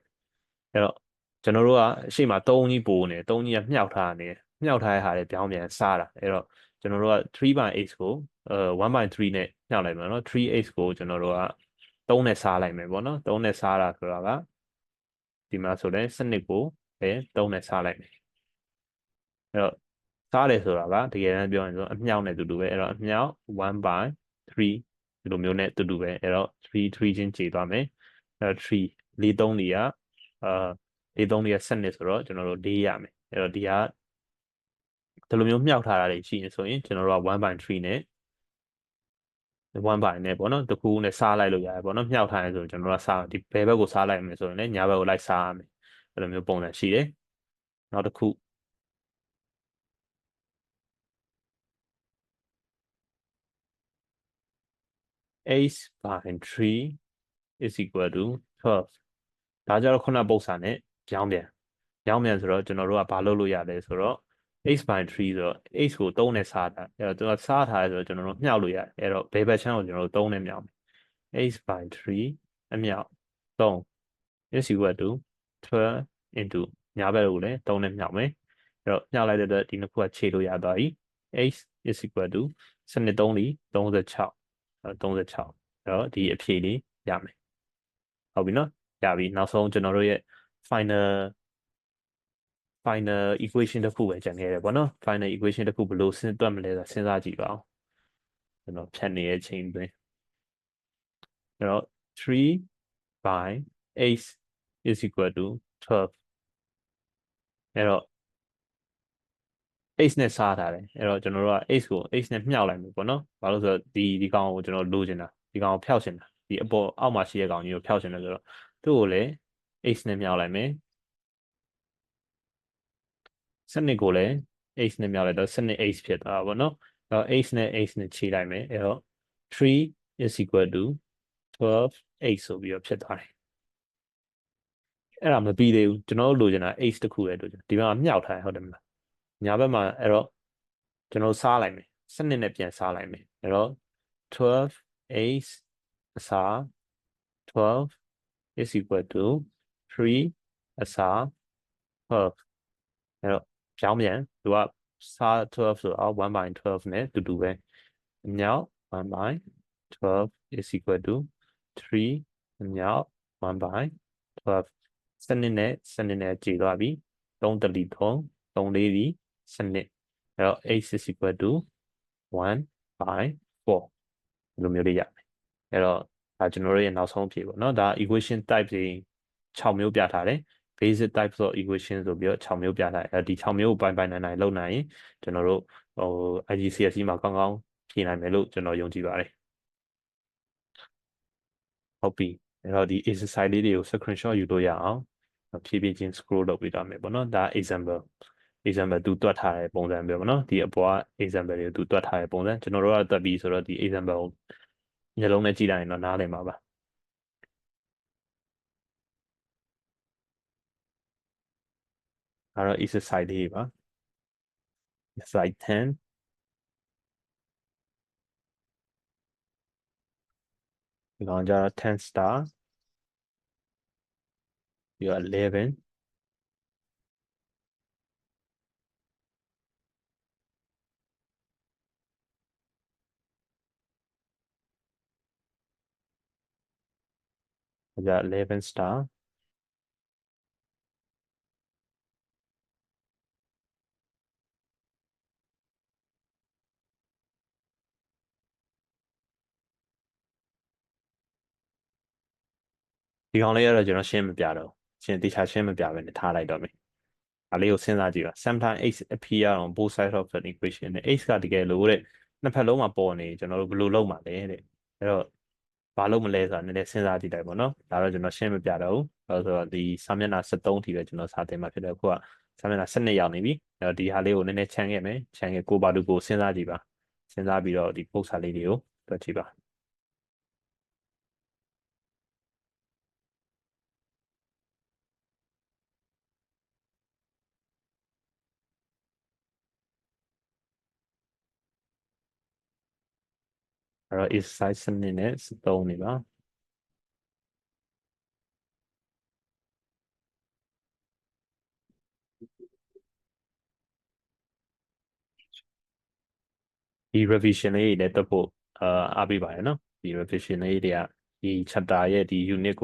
အဲ့တော့ကျွန်တော်တို့ကအရှိမ3ကြီးပိုးနေ3ကြီးကမြှောက်ထားနေမြှောက်ထားတဲ့ဟာတွေပြောင်းပြန်စားတာအဲ့တော့ကျွန်တော်တို့က3/x ကို1/3နဲ့မြှောက်လိုက်မယ်နော် 3x ကိုကျွန်တော်တို့က3နဲ့စားလိုက်မယ်ပေါ့နော်3နဲ့စားတာဆိုတာကဒီမှာဆိုလည်းစနစ်ကိုပဲ3နဲ့စားလိုက်မယ်အဲ့တော့စားတယ်ဆိုတာကတကယ်တမ်းပြောရင်ဆိုအမြောက်နဲ့တူတူပဲအဲ့တော့အမြောက်1/3ဒီလိုမျိုးနဲ့တူတူပဲအဲ့တော့3ချင်းခြေသွားမယ်အဲ့တော့3 4 3တွေက4 3တွေကစနစ်ဆိုတော့ကျွန်တော်တို့4ရမယ်အဲ့တော့ဒီကဒီလိုမျိုးမြှောက်ထားတာတွေရှိနေဆိုရင်ကျွန်တော်တို့က1/3နဲ့1ပိုင်းနဲ့ပေါ့နော်တခုနဲ့စားလိုက်လို့ရတယ်ပေါ့နော်မြှောက်ထားရင်ဆိုကျွန်တော်ကစားဒီဘယ်ဘက်ကိုစားလိုက်မယ်ဆိုရင်လည်းညာဘက်ကိုလိုက်စားရမယ်အဲ့လိုမျိုးပုံစံရှိတယ်နောက်တစ်ခု 8/3 is equal to 12ဒါကြတော့ခုနပု္ပ္ပစာနဲ့ပြောင်းပြန်ဆိုတော့ကျွန်တော်တို့ကဘာလုပ်လို့ရလဲဆိုတော့ 8/3 ဆိုတော့ 8ကို3နဲ့စားတာအဲ့တော့သူကစားထားတယ်ဆိုတော့ကျွန်တော်တို့မြှောက်လို့ရတယ်အဲ့တော့ဘယ်ဘက်ချမ်းကိုကျွန်တော်တို့3နဲ့မြောက်မယ်8/3အမြောက်3 is equal to 12 into ညာဘက်ကိုလည်း3နဲ့မြောက်မယ်အဲ့တော့မြောက်လိုက်တဲ့အတွက်ဒီနှစ်ခုကခြေလို့ရသွားပြီ h is equal to 12 3 36အဲ့တော့ဒီအဖြေလေးရမယ်ဟုတ်ပြီနော်ရပြီနောက်ဆုံးကျွန်တော်တို့ရဲ့ final equation တစ်ခုပဲကျန်ခဲ့တယ်ပေါ့နော် final equation တစ်ခုဘယ်လိုစဉ်းတွက်မလဲဆိုတာစဉ်းစားကြည့်ပါဦးကျွန်တော်ဖြတ်နေတဲ့ချိန်တွင်အဲ့တော့3/8 is equal to 12အဲ့တော့ x နဲ့စားထားတယ်အဲ့တော့ကျွန်တော်တို့က x ကို x နဲ့မြှောက်လိုက်မယ်ပေါ့နော်ဘာလို့ဆိုတော့ဒီကောင်ကိုကျွန်တော်လိုချင်တာဒီကောင်ကိုဖျောက်ချင်တာဒီအပေါ်အောက်မှာရှိတဲ့ကောင်ကြီးကိုဖျောက်ချင်တယ်ဆိုတော့သူ့ကိုလည်း x နဲ့မြှောက်လိုက်မယ်စနစ်ကိုလည်း x နဲ့မြောက်လိုက်တော့စနစ် x ဖြစ်သွားတာပေါ့နော်အဲ့တော့ x နဲ့ x နဲ့ခြေလိုက်မယ်အဲ့တော့3 is equal to 12h ဆိုပြီးတော့ဖြစ်သွားတယ်အဲ့ဒါမပြီးသေးဘူးကျွန်တော်တို့လိုချင်တာ h တစ်ခုပဲလိုချင်ဒီမှာမြောက်ထားဟုတ်တယ်မလားညာဘက်မှာအဲ့တော့ကျွန်တော်စားလိုက်မယ်စနစ်နဲ့ပြန်စားလိုက်မယ်အဲ့တော့ 12h အစား 12 is equal to 3အစား 12အဲ့တော့ပြောင်းပြန်သူကစား12ဆိုတော့1 by 12နဲ့တူတူပဲအမြောက်1 by 12 is equal to 3အမြောက်1 by 12စနစ်နဲ့ကြည်သွားပြီ3တလီ3လေးဒီစနစ်အဲ့တော့ h is equal to 1 by 4ဒီလိုမျိုးလေးရမယ်အဲ့တော့ဒါကျွန်တော်တို့ရဲ့နောက်ဆုံးဖြေပေါ့နော်ဒါ equation type တွေ6မျိုးပြထားတယ် basic types of equation ဆိုပြီးတော့6မျိုးပြထားတယ်အဲဒီ6မျိုးကိုပိုင်းနိုင်လုပ်နိုင်ရင်ကျွန်တော်တို့IGCSE မှာကောင်းကောင်းဖြေနိုင်မယ်လို့ကျွန်တော်ယုံကြည်ပါတယ်ဟုတ်ပြီအဲ့တော့ဒီ exercise လေးတွေကို screenshot ယူလို့ရအောင်ဖြည်းဖြည်းချင်း scroll လုပ်ပေးထားမယ်ပေါ့နော်ဒါ example သူတွက်ထားတဲ့ပုံစံပဲပေါ့နော်ဒီအပေါ်က example တွေကိုသူတွက်ထားတဲ့ပုံစံကျွန်တော်တို့ကတွက်ပြီးဆိုတော့ဒီ example ကိုညလုံးနဲ့ကြည့်လိုက်ရင်တော့နားလည်မှာပါအဲ့တော့ exercise လေးပါ exercise 10ဒီကောင်ကျတော့10 star ပြီးတော့11じゃあ11 star ဒီကောင်လေးကတော့ကျွန်တော်ရှင်းမပြတော့တေချာရှင်းမပြဘဲနဲ့ထားလိုက်တော့မယ်ဒါလေးကိုစဉ်းစားကြည့်ပါ sometimes x appear on both sides of the equation နဲ့ x ကတကယ်လို့တဲ့နှစ်ဖက်လုံးမှာပေါ်နေကျွန်တော်တို့ဘယ်လိုလုပ်မှာလဲတဲ့အဲ့တော့ဘာလုပ်မလဲဆိုတာနည်းနည်းစဉ်းစားကြည့်လိုက်ပေါ့နော်ဒါတော့ကျွန်တော်ရှင်းမပြတော့ဘူးဆိုတော့ဒီစာမျက်နှာ73ထိပဲကျွန်တော်စာသင်မှာဖြစ်တယ်အခုကစာမျက်နှာ12ရောက်နေပြီအဲ့တော့ဒီဟာလေးကိုနည်းနည်းချမ်းခဲ့မယ်ချမ်းခဲ့ကိုပါတူကိုစဉ်းစားကြည့်ပါစဉ်းစားပြီးတော့ဒီပုတ်စာလေးတွေကိုတွက်ကြည့်ပါအဲ့တော့ exercise စနစ်နဲ့73နေပါဒီ revision လေးတွေလည်းတက်ဖို့အားပေးပါတယ်နော်ဒီ revision လေးတွေကဒီ chapter ရဲ့ဒီ unit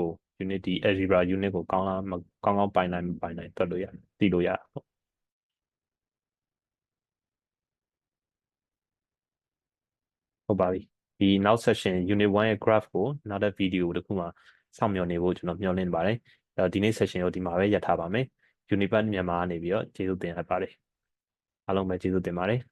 ဒီ algebra unit ကိုကောင်းပိုင်နိုင်တွက်လို့ရတယ်သိလို့ရတယ်ဟုတ်ပါပြီဒီနောက် session unit 1ရဲ့ graph ကိုနောက်တဲ့ video တစ်ခုမှာစောင့်မျှော်နေဖို့ကျွန်တော်မျှော်လင့်ပါတယ်အဲ့တော့ဒီနေ့ session ကိုဒီမှာပဲရပ်ထားပါမယ် Unipath မြန်မာကနေပြီးတော့ကျေးဇူးတင်အပ်ပါတယ်အားလုံးပဲကျေးဇူးတင်ပါတယ်